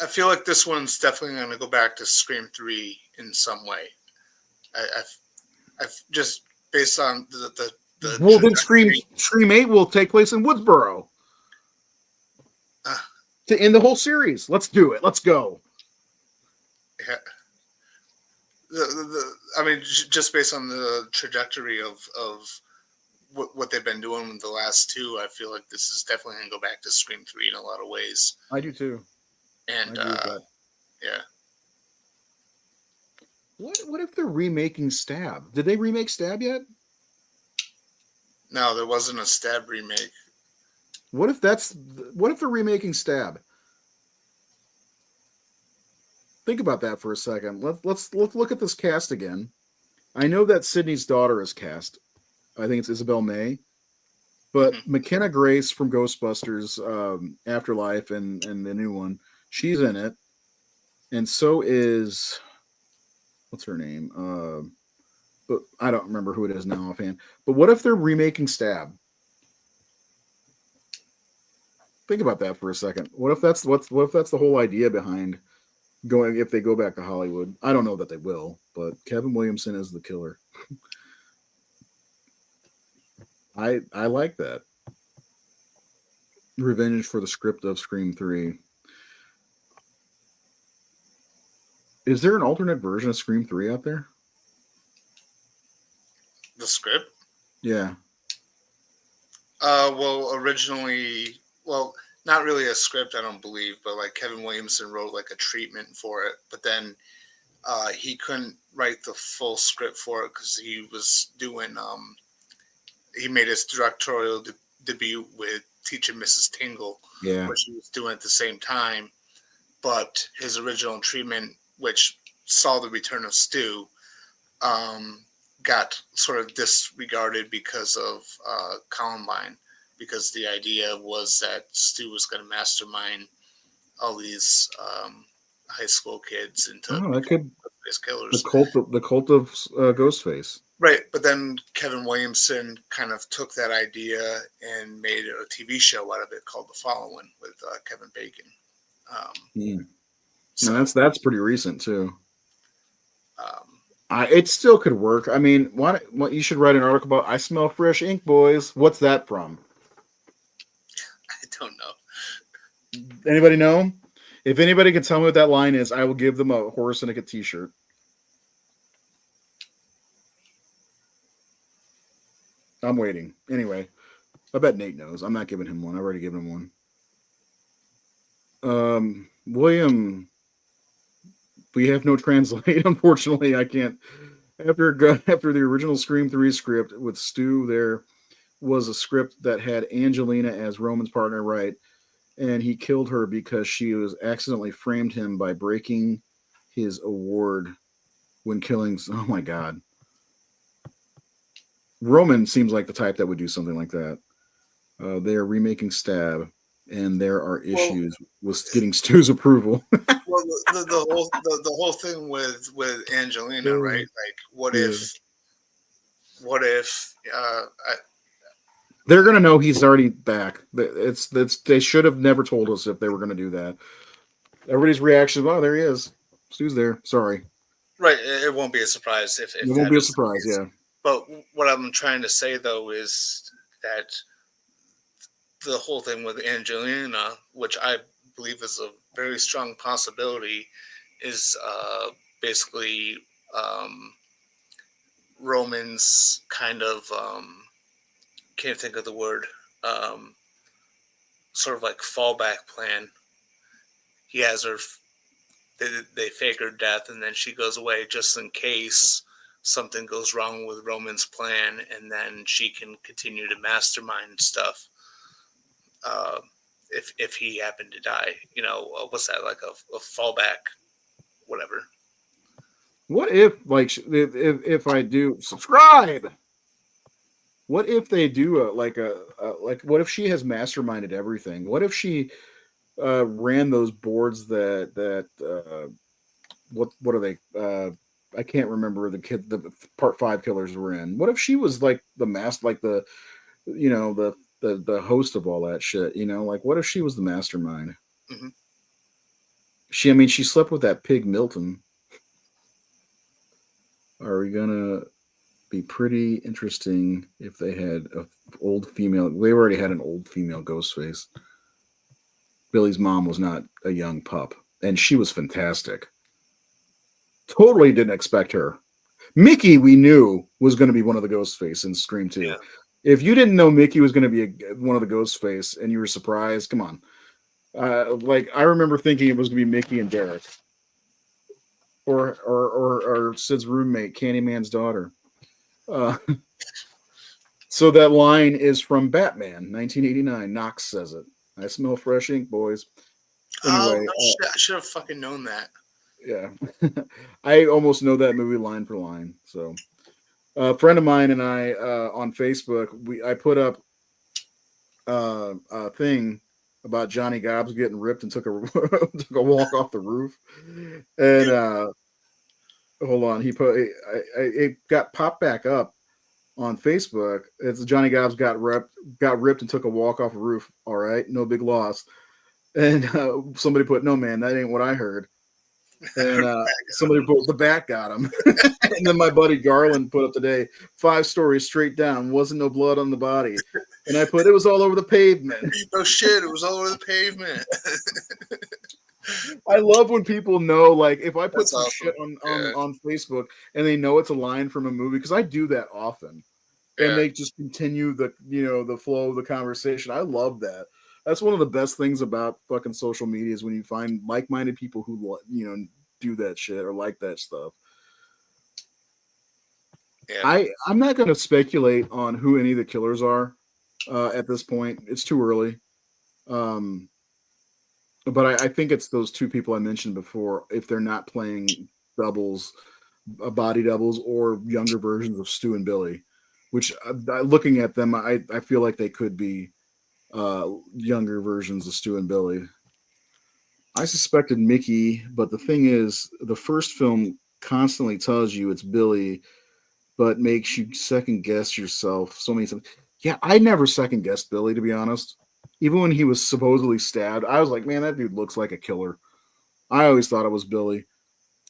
I feel like this one's definitely going to go back to Scream 3 in some way. I've just based on the well, then Scream 8 will take place in Woodsboro. To end the whole series. Let's do it. Let's go. Yeah. I mean, just based on the trajectory of what they've been doing with the last two, I feel like this is definitely going to go back to Scream 3 in a lot of ways. I do too. And yeah. What if they're remaking Stab? Did they remake Stab yet? No, there wasn't a Stab remake. What if they're remaking Stab? Think about that for a second. Let's look at this cast again. I know that Sydney's daughter is cast. I think it's Isabel May. But McKenna Grace from Ghostbusters Afterlife and the new one, she's in it. And so is, what's her name? But I don't remember who it is now offhand. But what if they're remaking Stab? Think about that for a second. What if that's the whole idea behind going, if they go back to Hollywood? I don't know that they will, but Kevin Williamson is the killer. I like that. Revenge for the script of Scream 3. Is there an alternate version of Scream 3 out there? The script? Yeah. Well, originally, not really a script, I don't believe, but like Kevin Williamson wrote like a treatment for it, but then he couldn't write the full script for it because he was doing he made his directorial debut with Teaching Mrs. Tingle, which he was doing at the same time. But his original treatment, which saw the return of Stu, got sort of disregarded because of Columbine, because the idea was that Stu was going to mastermind all these high school kids into killers. The cult of Ghostface. Right, but then Kevin Williamson kind of took that idea and made a TV show out of it called The Following with Kevin Bacon. So that's pretty recent too. It still could work. I mean, what you should write an article about? I smell fresh ink, boys. What's that from? I don't know. Anybody know? If anybody can tell me what that line is, I will give them a Horace and a T-shirt. I'm waiting. Anyway, I bet Nate knows. I'm not giving him one. I've already given him one. William, we have no translate. Unfortunately, I can't. After the original Scream 3 script with Stu, there was a script that had Angelina as Roman's partner, right? And he killed her because she was accidentally framed him by breaking his award when killing. Oh my God. Roman seems like the type that would do something like that. They are remaking Stab, and there are issues with getting Stu's approval. Well, the whole thing with Angelina, right? Like, what if they're gonna know he's already back? They should have never told us if they were gonna do that. Everybody's reaction, oh, there he is. Stu's there. Sorry. Right. It won't be a surprise if it won't be a surprise. Yeah. But what I'm trying to say, though, is that the whole thing with Angelina, which I believe is a very strong possibility, is basically Roman's kind of, can't think of the word, sort of like fallback plan. He has her, they fake her death, and then she goes away just in case something goes wrong with Roman's plan, and then she can continue to mastermind stuff. If he happened to die, what's that, like a fallback, whatever. What if, like, if I do subscribe? What if they do what if she has masterminded everything? What if she ran those boards that what are they? I can't remember the part 5 killers were in. What if she was like the the host of all that shit? Like, what if she was the mastermind? Mm-hmm. She slept with that pig Milton. Are we gonna be pretty interesting if they had an old female? They already had an old female Ghostface. Billy's mom was not a young pup, and she was fantastic. Totally didn't expect her. Mickey, we knew, was going to be one of the Ghostface in Scream 2. Yeah. If you didn't know Mickey was going to be one of the Ghostface and you were surprised, come on. I remember thinking it was going to be Mickey and Derek. or Sid's roommate, Candyman's daughter. Uh, so that line is from Batman, 1989. Knox says it. I smell fresh ink, boys. Oh, Anyway, no shit. I should have fucking known that. yeah, I almost know that movie line for line. So, a friend of mine and I on Facebook, I put up a thing about Johnny Gobbs getting ripped and took a took a walk off the roof, and hold on, he put it got popped back up on Facebook. It's Johnny Gobbs got ripped and took a walk off a roof. All right, no big loss. And somebody put, no man, that ain't what I heard. And somebody put, the bat got him. And then my buddy Garland put up today, 5 stories straight down, wasn't no blood on the body. And I put, it was all over the pavement. No shit, it was all over the pavement. I love when people know, like, if I put That's some awesome. shit on Facebook and they know it's a line from a movie, because I do that often. And they just continue the flow of the conversation. I love that. That's one of the best things about fucking social media is when you find like-minded people who do that shit or like that stuff. Yeah. I'm not going to speculate on who any of the killers are at this point. It's too early. But I think it's those 2 people I mentioned before. If they're not playing doubles, body doubles, or younger versions of Stu and Billy, which looking at them, I feel like they could be younger versions of Stu and Billy. I suspected Mickey, but the thing is, the first film constantly tells you it's Billy, but makes you second guess yourself so many times. Yeah, I never second guessed Billy, to be honest. Even when he was supposedly stabbed, I was like, man, that dude looks like a killer. I always thought it was Billy.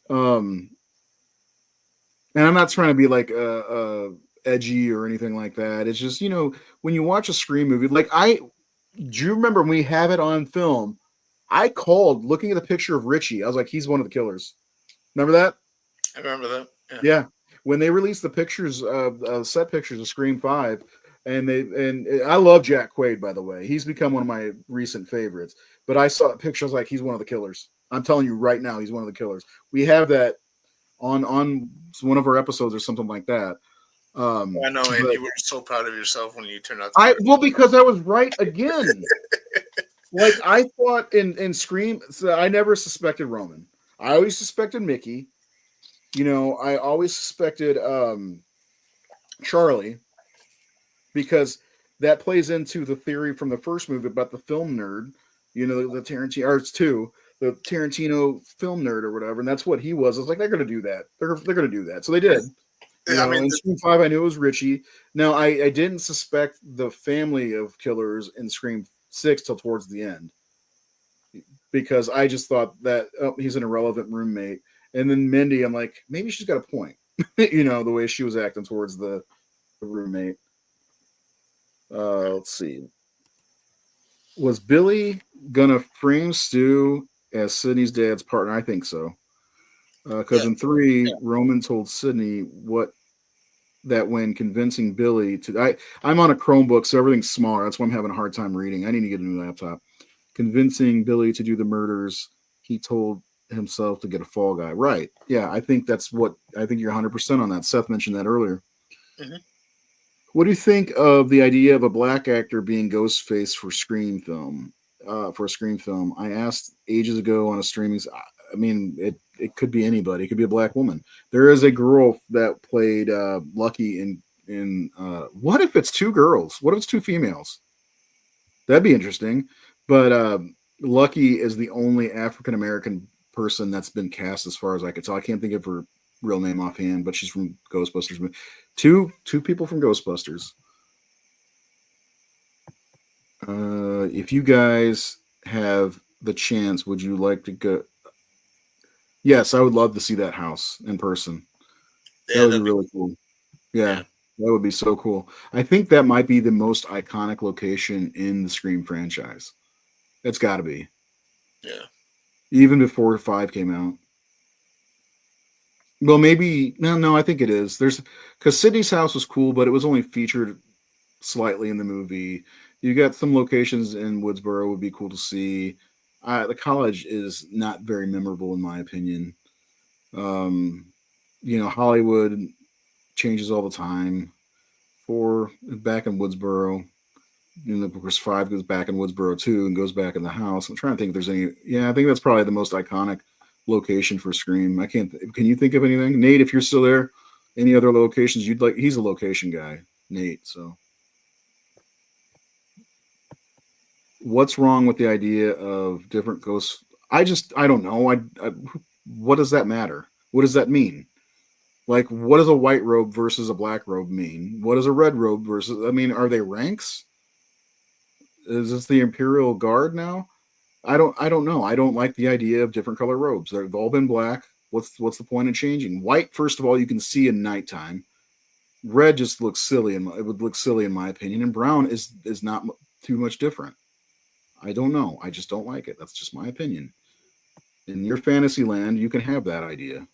And I'm not trying to be like edgy or anything like that. It's just, when you watch a Scream movie, like do you remember when we have it on film? I called looking at the picture of Richie. I was like, he's one of the killers. Remember that? I remember that. Yeah. When they released the pictures of set pictures of Scream 5, and I love Jack Quaid, by the way. He's become one of my recent favorites. But I saw a picture, I was like, he's one of the killers. I'm telling you right now, he's one of the killers. We have that on one of our episodes or something like that. I know, and you were so proud of yourself when you turned out. Because I was right again. Like, I thought in Scream, so I never suspected Roman. I always suspected Mickey. I always suspected Charlie, because that plays into the theory from the first movie about the film nerd. The Tarantino, or it's 2, the Tarantino film nerd or whatever, and that's what he was. I was like, they're going to do that. They're going to do that. So they did. In Scream 5, I knew it was Richie. Now, I didn't suspect the family of killers in Scream 6 till towards the end, because I just thought that he's an irrelevant roommate. And then Mindy, I'm like, maybe she's got a point. The way she was acting towards the roommate. Let's see. Was Billy gonna frame Stu as Sydney's dad's partner? I think so. Because in 3, Roman told Sydney that when convincing Billy to, I'm on a Chromebook, so everything's smaller. That's why I'm having a hard time reading. I need to get a new laptop. Convincing Billy to do the murders, he told himself to get a fall guy. Right. Yeah, I think you're 100% on that. Seth mentioned that earlier. Mm-hmm. What do you think of the idea of a black actor being Ghostface for Scream film? For a Scream film, I asked ages ago on a streaming. I mean, it could be anybody. It could be a black woman. There is a girl that played Lucky in. What if it's 2 girls? What if it's 2 females? That'd be interesting. But Lucky is the only African American person that's been cast, as far as I could tell. I can't think of her real name offhand, but she's from Ghostbusters. 2 people from Ghostbusters. If you guys have the chance, would you like to go? Yes, I would love to see that house in person. That would be really cool. Yeah, that would be so cool. I think that might be the most iconic location in the Scream franchise. It's got to be. Yeah. Even before 5 came out. Well, maybe no. I think it is. Because Sydney's house was cool, but it was only featured slightly in the movie. You got some locations in Woodsboro would be cool to see. The college is not very memorable in my opinion. Um, Hollywood changes all the time. 4 back in Woodsboro. Of course, 5 goes back in Woodsboro too, and goes back in the house. I'm trying to think if there's any. Yeah, I think that's probably the most iconic location for Scream. I can't. Can you think of anything, Nate? If you're still there, any other locations you'd like? He's a location guy, Nate. So, what's wrong with the idea of different ghosts? I don't know. What does that matter? What does that mean? Like, what does a white robe versus a black robe mean? What does a red robe versus? I mean, are they ranks? Is this the Imperial Guard now? I don't know. I don't like the idea of different color robes. They've all been black. What's the point of changing? White, first of all, you can see in nighttime. Red just looks silly, and it would look silly in my opinion. And brown is not too much different. I don't know. I just don't like it. That's just my opinion. In your fantasy land, you can have that idea.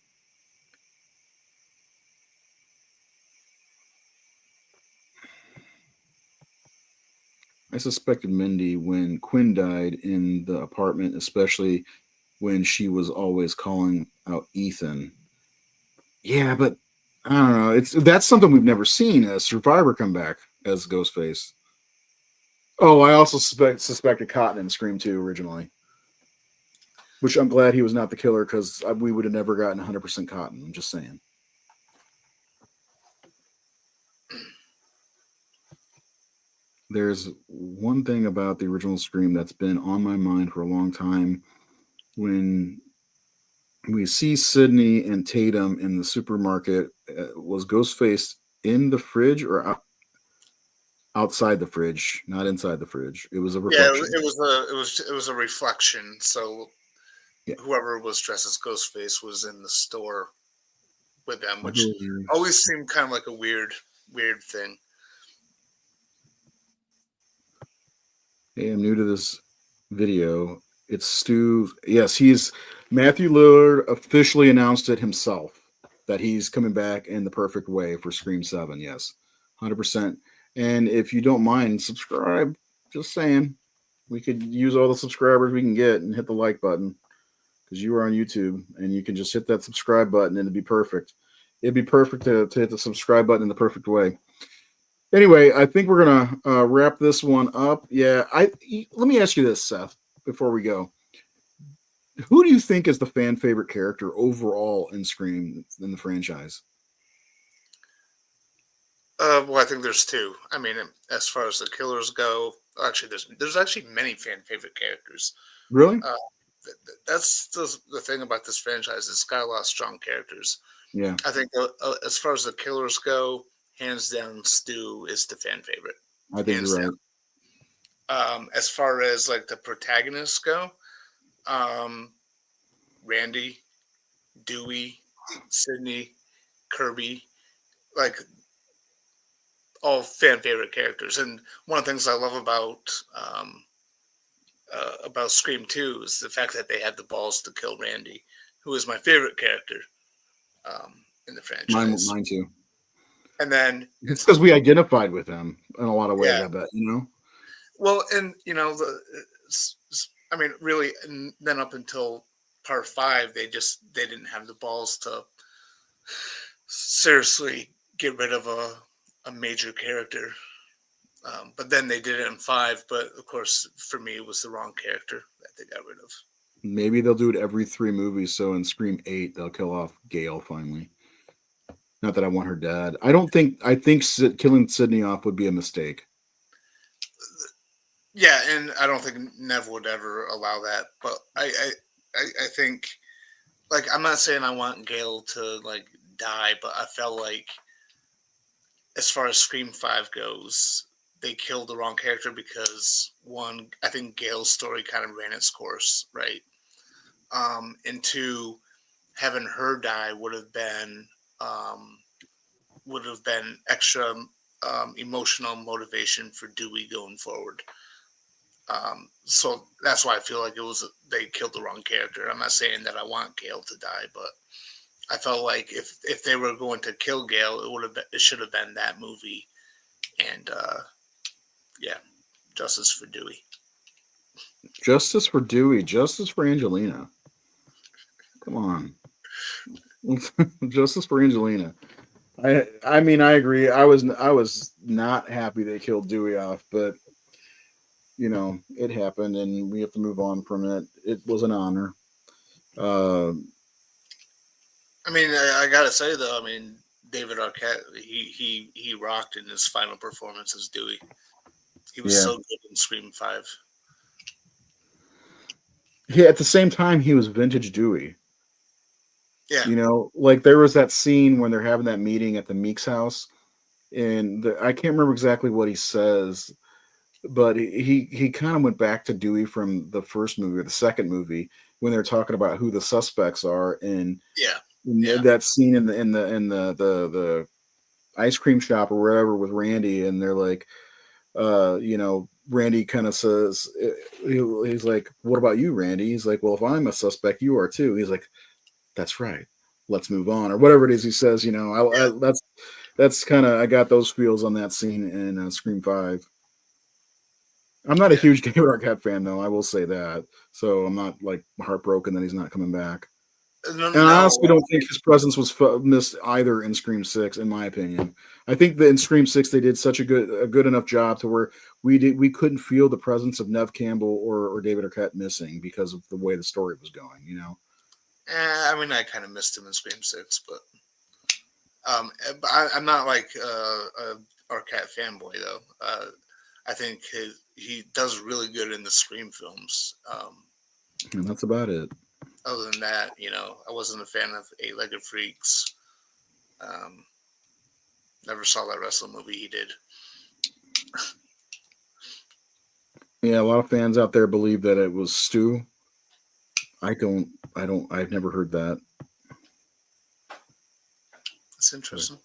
I suspected Mindy when Quinn died in the apartment, especially when she was always calling out Ethan. Yeah, but I don't know. That's something we've never seen a survivor come back as Ghostface. Oh, I also suspected Cotton in Scream 2 originally, which I'm glad he was not the killer because we would have never gotten 100% Cotton. I'm just saying. There's one thing about the original Scream that's been on my mind for a long time. When we see Sydney and Tatum in the supermarket, was Ghostface in the fridge or outside the fridge, not inside the fridge? It was a Yeah, reflection. it was a reflection. So Yeah, whoever was dressed as Ghostface was in the store with them, I which believe. always seemed kind of like a weird thing. Hey, I'm new to this video. It's Stu. Yes, he's Matthew Lillard officially announced it himself that he's coming back in the perfect way for Scream 7. Yes, 100%. And if you don't mind, subscribe. Just saying. We could use all the subscribers we can get and hit the like button because you are on YouTube and you can just hit that subscribe button and it'd be perfect. It'd be perfect to hit the subscribe button in the perfect way. Anyway, I think we're gonna wrap this one up. Yeah, let me ask you this, Seth, before we go. Who do you think is the fan favorite character overall in Scream in the franchise? Well, I think there's two. I mean, as far as the killers go, actually, there's actually many fan favorite characters. Really? Uh, that's the thing about this franchise. It's got a lot of strong characters. Yeah, I think as far as the killers go, hands down, Stu is the fan favorite. I think Hands you're down. right. As far as like the protagonists go, um, Randy, Dewey, Sydney, Kirby, like all fan favorite characters. And one of the things I love about Scream 2 is the fact that they had the balls to kill Randy, who is my favorite character in the franchise. Mine too. And then It's because we identified with him in a lot of ways. yeah, I bet you know. well, and I mean, really, and then up until part 5, they didn't have the balls to seriously get rid of a major character. But then they did it in 5. But of course, for me, it was the wrong character that they got rid of. Maybe they'll do it every 3 movies. So in Scream 8, they'll kill off Gail finally. Not that I want her dead. I don't think. I think killing Sydney off would be a mistake. Yeah, and I don't think Nev would ever allow that. But I think, like, I'm not saying I want Gail to like die, but I felt like, as far as Scream 5 goes, they killed the wrong character because, one, I think Gail's story kind of ran its course, right? And two, having her die would have been extra emotional motivation for Dewey going forward. So that's why I feel like they killed the wrong character. I'm not saying that I want Gail to die, but I felt like if they were going to kill Gail, it should have been that movie. And yeah, justice for Dewey. Justice for Dewey. Justice for Angelina. Come on. Justice for Angelina. I mean, I agree. I was not happy they killed Dewey off, but it happened, and we have to move on from it. It was an honor. Uh, I mean, I gotta say though, I mean, David Arquette, he rocked in his final performance as Dewey. He was yeah, so good in Scream Five. yeah. At the same time, he was vintage Dewey. Yeah, Like there was that scene when they're having that meeting at the Meeks house, and I can't remember exactly what he says, but he kind of went back to Dewey from the first movie or the second movie when they're talking about who the suspects are, and yeah, in yeah, that scene in the ice cream shop or wherever with Randy, and they're like, Randy kind of says, he's like, "What about you, Randy?" He's like, "Well, if I'm a suspect, you are too." He's like, "That's right. Let's move on," or whatever it is he says. yeah. That's kind of I got those feels on that scene in Scream Five. I'm not a Yeah. huge David Arquette fan, though. I will say that, so I'm not like heartbroken that he's not coming back. No, And I no. honestly don't think his presence was missed either in Scream Six, in my opinion. I think that in Scream Six they did such a good enough job to where we couldn't feel the presence of Nev Campbell or David Arquette missing because of the way the story was going. I mean, I kind of missed him in Scream Six, but I'm not like a Arquette fanboy though. I think he does really good in the Scream films. And that's about it. Other than that, I wasn't a fan of Eight Legged Freaks. Um, Never saw that wrestling movie he did. Yeah, a lot of fans out there believe that it was Stu. I don't. I don't. I've never heard that. It's interesting.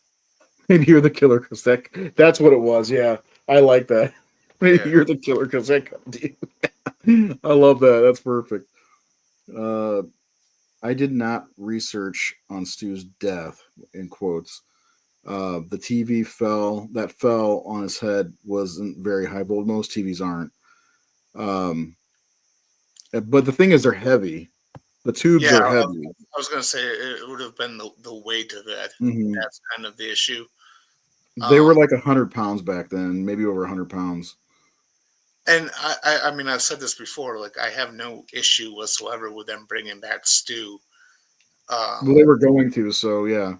Maybe you're the killer because that's what it was. Yeah, I like that. Maybe Yeah. you're the killer because that got to you. I love that. That's perfect. Uh, I did not research on Stu's death in quotes. The TV fell on his head wasn't very high voltage. Most TVs aren't. Um, but the thing is, they're heavy. The tubes Yeah, are I heavy. was gonna say it would have been the weight of it. I think Hmm. that's kind of the issue. They were Um, like 100 pounds back then, maybe over 100 pounds. and I mean, I've said this before. Like, I have no issue whatsoever with them bringing back Stu. Well, they Um, were going to, so yeah.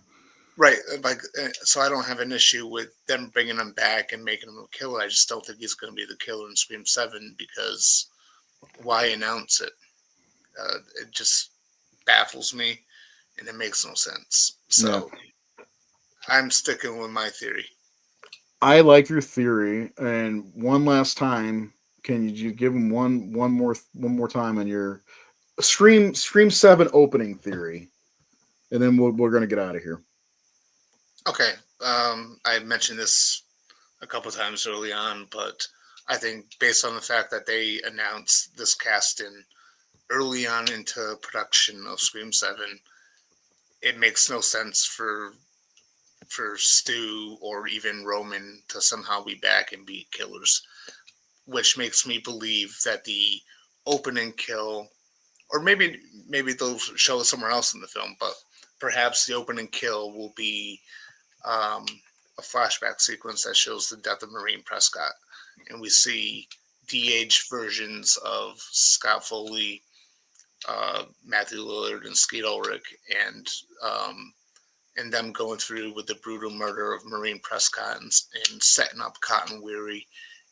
right, like, so I don't have an issue with them bringing him back and making him a killer. I just don't think he's going to be the killer in Scream Seven because why announce it? It just baffles me, and it makes no sense. Yeah. So I'm sticking with my theory. I like your theory. And one last time, can you give them one more time on your Scream 7 opening theory, and then we're gonna get out of here. Okay, I mentioned this a couple times early on, but I think based on the fact that they announced this casting early on into production of Scream Seven, it makes no sense for Stu or even Roman to somehow be back and be killers, which makes me believe that the opening kill, or maybe they'll show it somewhere else in the film, but perhaps the opening kill will be um, a flashback sequence that shows the death of Maureen Prescott, and we see de-aged versions of Scott Foley, Matthew Lillard, and Skeet Ulrich, um, and them going through with the brutal murder of Maureen Prescott and setting up Cotton Weary.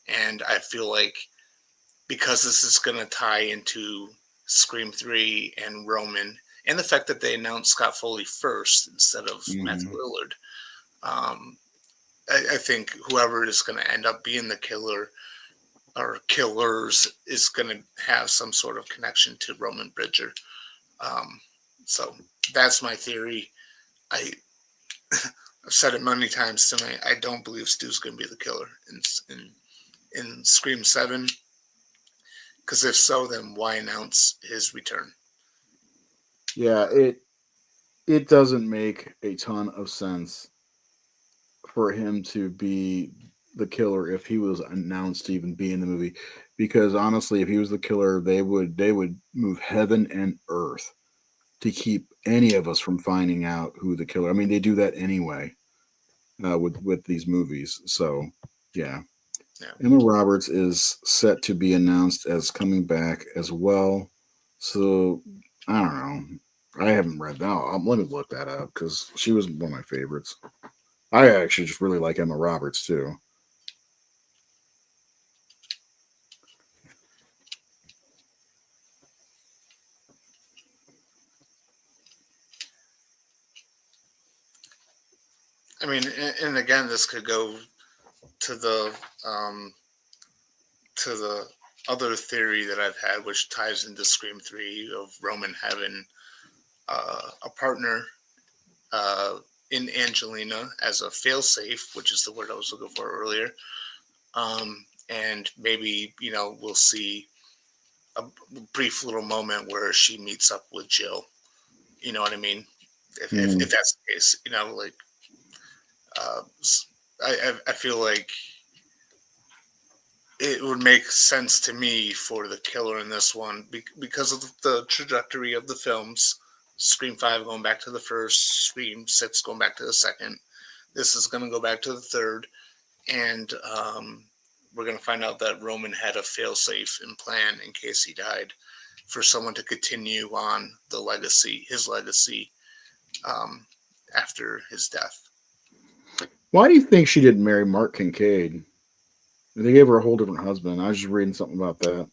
And I feel like because this is going to tie into Scream 3 and Roman, and the fact that they announced Scott Foley first instead of Matthew Mm-hmm. Lillard, um, I think whoever is going to end up being the killer or killers is going to have some sort of connection to Roman Bridger. Um, so that's my theory. I I've said it many times tonight. I don't believe Stu's going to be the killer in Scream 7. Because if so, then why announce his return? Yeah, it doesn't make a ton of sense for him to be the killer if he was announced to even be in the movie, because honestly, if he was the killer, they would move heaven and earth to keep any of us from finding out who the killer. I mean, they do that anyway with these movies. So yeah, Yeah. Emma Roberts is set to be announced as coming back as well. So I don't know. I haven't read that. Let me look that up because she was one of my favorites. I actually just really like Emma Roberts too. I mean, and again, this could go to um, the other theory that I've had, which ties into Scream 3 of Roman having a partner uh, in Angelina as a failsafe, which is the word I was looking for earlier. And maybe, we'll see a brief little moment where she meets up with Jill. You know what I mean? If Mm. that's the case, like uh, I feel like it would make sense to me for the killer in this one because of the trajectory of the films. Scream 5 going back to the first, Scream 6 going back to the second. This is going to go back to the third, and we're going to find out that Roman had a failsafe and plan in case he died for someone to continue on the legacy, his legacy, um, after his death. Why do you think she didn't marry Mark Kincaid? They gave her a whole different husband. I was just reading something about that.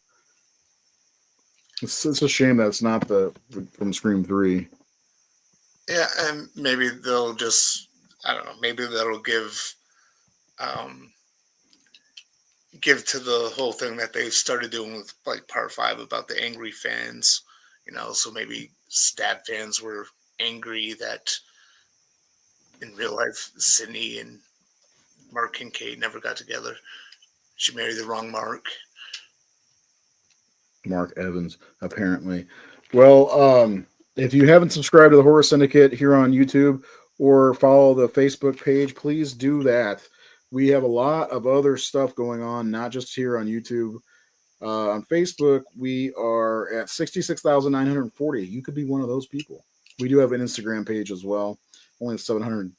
It's a shame that it's not the from Scream 3. Yeah, and maybe they'll just, I don't know, maybe that'll um, give to the whole thing that they started doing with like part 5 about the angry fans. So maybe Stab fans were angry that in real life Sydney and Mark Kincaid never got together. She married the wrong Mark. Mark Evans, apparently. Well, if you haven't subscribed to the Horror Syndicate here on YouTube or follow the Facebook page, please do that. We have a lot of other stuff going on, not just here on YouTube. On Facebook, we are at 66,940. You could be one of those people. We do have an Instagram page as well, only 700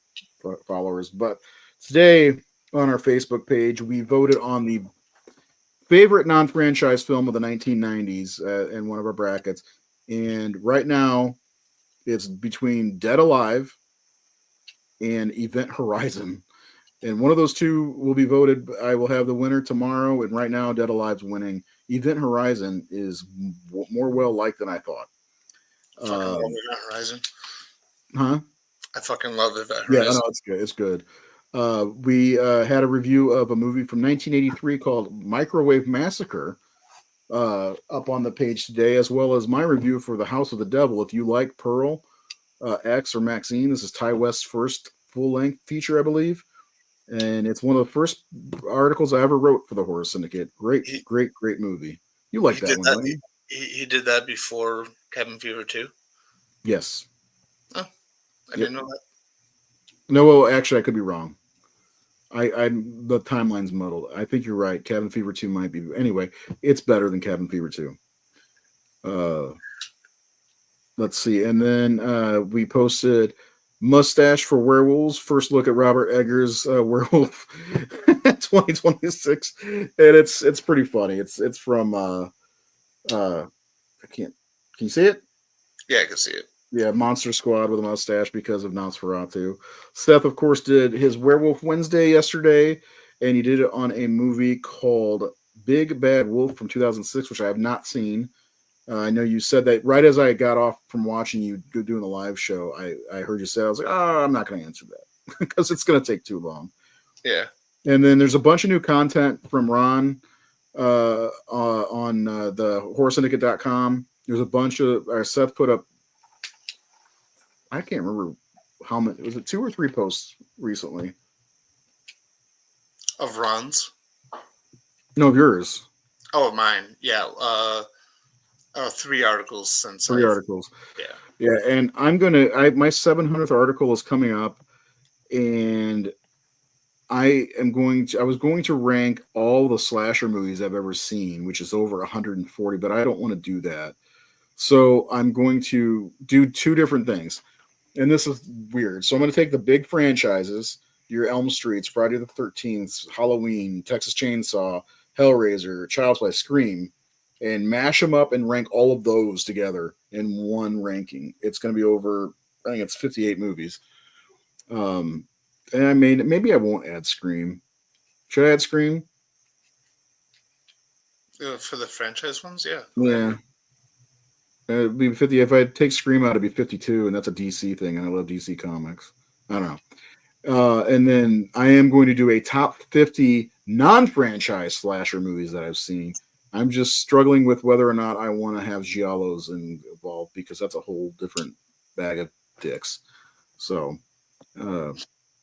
followers. But today on our Facebook page, we voted on the favorite non-franchise film of the 1990s in one of our brackets. And right now, it's between Dead Alive and Event Horizon. And one of those two will be voted. I will have the winner tomorrow. And right now, Dead Alive's winning. Event Horizon is more well liked than I thought. I fucking love Event Horizon. Huh? I fucking love Event Yeah, Horizon. no, it's good. It's good. We had a review of a movie from 1983 called Microwave Massacre up on the page today, as well as my review for The House of the Devil. If you like Pearl, X, or Maxine, this is Ty West's first full-length feature, I believe. And it's one of the first articles I ever wrote for the Horror Syndicate. Great, He, great, great movie. You like he that did one, that. don't you? He did that before Cabin Fever 2. Yes. Oh, I Yep. didn't know that. No, well, actually, I could be wrong. The timeline's muddled. I think you're right. Cabin Fever 2 might be. Anyway, it's better than Cabin Fever 2. Uh, let's see. And then we posted Mustache for Werewolves. First look at Robert Eggers' Werewolf 2026, and it's pretty funny. It's from I can't. Can you see it? Yeah, I can see it. Yeah, Monster Squad with a mustache because of Nosferatu. Seth, of course, did his Werewolf Wednesday yesterday, and he did it on a movie called Big Bad Wolf from 2006, which I have not seen. I know you said that right as I got off from watching you doing the live show. I heard you say, I was like, oh, I'm not going to answer that because it's going to take too long. Yeah. And then there's a bunch of new content from Ron on the horrorsyndicate.com. There's a bunch of, Seth put up, I can't remember how many, was it 2 or 3 posts recently? Of Ron's. No, of yours. Oh, mine. Yeah. 3 articles since 3 articles. Yeah. Yeah, and my 700th article is coming up, and I was going to rank all the slasher movies I've ever seen, which is over 140, but I don't want to do that. So I'm going to do two different things. And this is weird. So I'm going to take the big franchises, your Elm Streets, Friday the 13th, Halloween, Texas Chainsaw, Hellraiser, Child's Play, Scream, and mash them up and rank all of those together in one ranking. It's going to be over, I think it's 58 movies. And I made maybe I won't add Scream. Should I add Scream? For the franchise ones, yeah. Yeah. It'd be 50. If I take Scream out, it'd be 52, and that's a DC thing, and I love DC comics. I don't know. And then I am going to do a top 50 non-franchise slasher movies that I've seen. I'm just struggling with whether or not I want to have giallos involved because that's a whole different bag of dicks. So,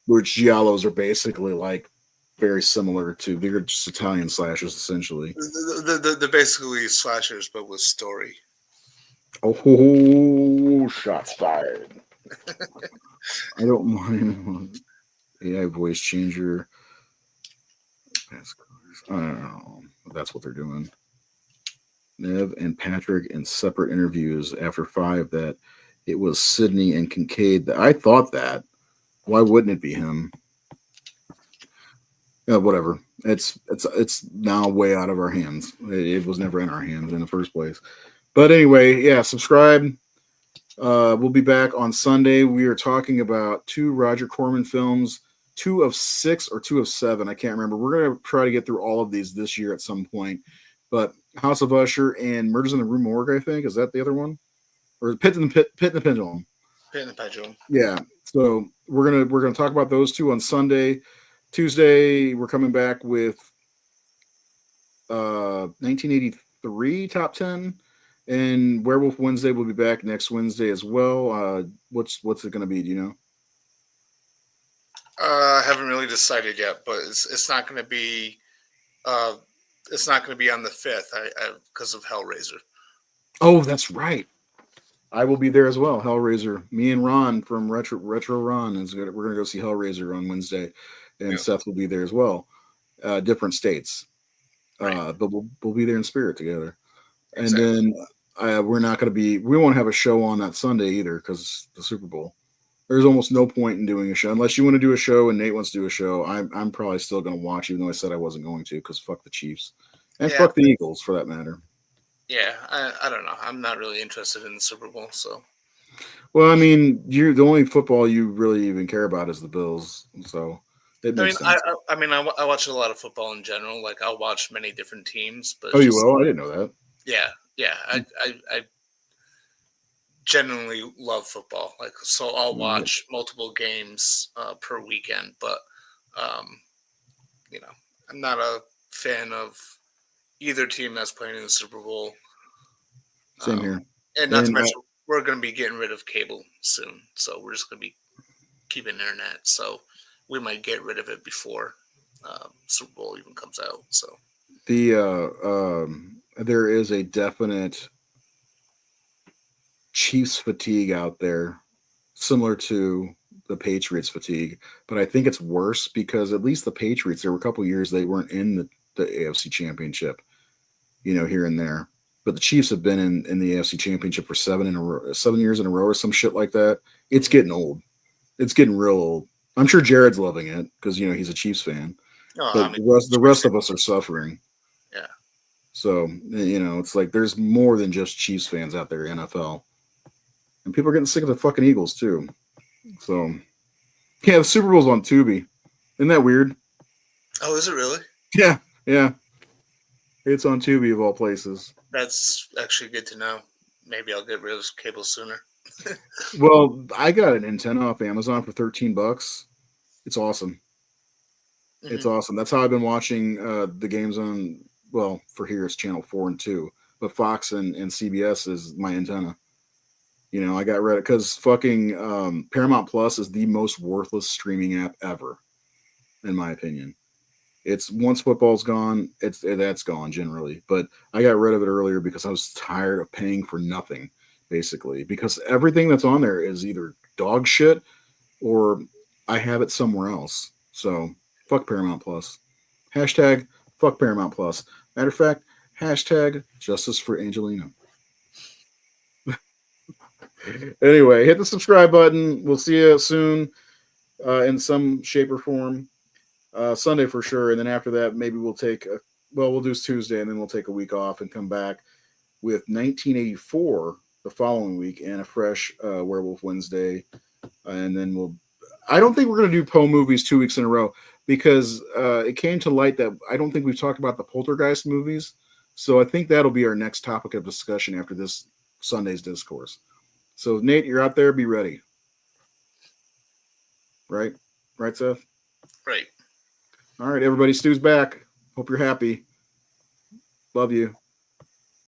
which giallos are basically like very similar to they're just Italian slashers essentially. The basically slashers, but with story. Oh, shots fired! I don't mind. AI voice changer. I don't know. That's what they're doing. Nev and Patrick in separate interviews after 5 that it was Sydney and Kincaid. I thought that. Why wouldn't it be him? Yeah, whatever. It's now way out of our hands. It was never in our hands in the first place. But anyway, yeah, subscribe. We'll be back on Sunday. We are talking about 2 Roger Corman films, 2 of 6 or 2 of 7. I can't remember. We're going to try to get through all of these this year at some point. But House of Usher and Murders in the Rue Morgue, I think. Is that the other one? Or Pit in the Pendulum? Pit in the Pendulum. Yeah. So we're gonna talk about those 2 on Sunday. Tuesday, we're coming back with 1983 top 10. And Werewolf Wednesday will be back next Wednesday as well. What's it going to be? Do you know? I haven't really decided yet, but it's not going to be. It's not going to be on the 5th because of Hellraiser. Oh, that's right. I will be there as well. Hellraiser. Me and Ron from Retro Ron we're going to go see Hellraiser on Wednesday, and Seth will be there as well. Different states, right. But we'll be there in spirit together. Exactly. And then we're not going to be. We won't have a show on that Sunday either because the Super Bowl. There's almost no point in doing a show unless you want to do a show and Nate wants to do a show. I'm probably still going to watch, even though I said I wasn't going to, because fuck the Chiefs and fuck the Eagles for that matter. Yeah, I don't know. I'm not really interested in the Super Bowl, so. Well, I mean, the only football you really even care about is the Bills, so it makes sense. I watch a lot of football in general. Like I'll watch many different teams, but you will? I didn't know that. Yeah. I genuinely love football. Like, so I'll watch multiple games per weekend, but I'm not a fan of either team that's playing in the Super Bowl. Same here. And not to mention, we're going to be getting rid of cable soon, so we're just going to be keeping internet. So we might get rid of it before Super Bowl even comes out. So there is a definite Chiefs fatigue out there, similar to the Patriots fatigue, but I think it's worse because at least the Patriots, there were a couple of years they weren't in the AFC Championship, here and there. But the Chiefs have been in the AFC Championship for 7 years in a row or some shit like that. It's getting old. It's getting real old. I'm sure Jared's loving it because he's a Chiefs fan. But the rest of us are suffering. Yeah. So it's like there's more than just Chiefs fans out there in NFL. And people are getting sick of the fucking Eagles, too. So, yeah, the Super Bowl's on Tubi. Isn't that weird? Oh, is it really? Yeah. It's on Tubi, of all places. That's actually good to know. Maybe I'll get rid of cable sooner. Well, I got an antenna off Amazon for $13. It's awesome. Mm-hmm. It's awesome. That's how I've been watching the games on, well, for here it's channel 4 and 2. But Fox and CBS is my antenna. I got rid of because fucking Paramount Plus is the most worthless streaming app ever, in my opinion. It's once football's gone, that's gone generally. But I got rid of it earlier because I was tired of paying for nothing, basically. Because everything that's on there is either dog shit or I have it somewhere else. So fuck Paramount Plus. Hashtag fuck Paramount Plus. Matter of fact, hashtag justice for Angelina. Anyway, hit the subscribe button. We'll see you soon in some shape or form. Sunday for sure. And then after that, maybe we'll we'll do Tuesday and then we'll take a week off and come back with 1984 the following week and a fresh Werewolf Wednesday. And then I don't think we're going to do Poe movies 2 weeks in a row because it came to light that I don't think we've talked about the Poltergeist movies. So I think that'll be our next topic of discussion after this Sunday's discourse. So Nate, you're out there. Be ready. Right, Seth. Right. All right, everybody. Stu's back. Hope you're happy. Love you.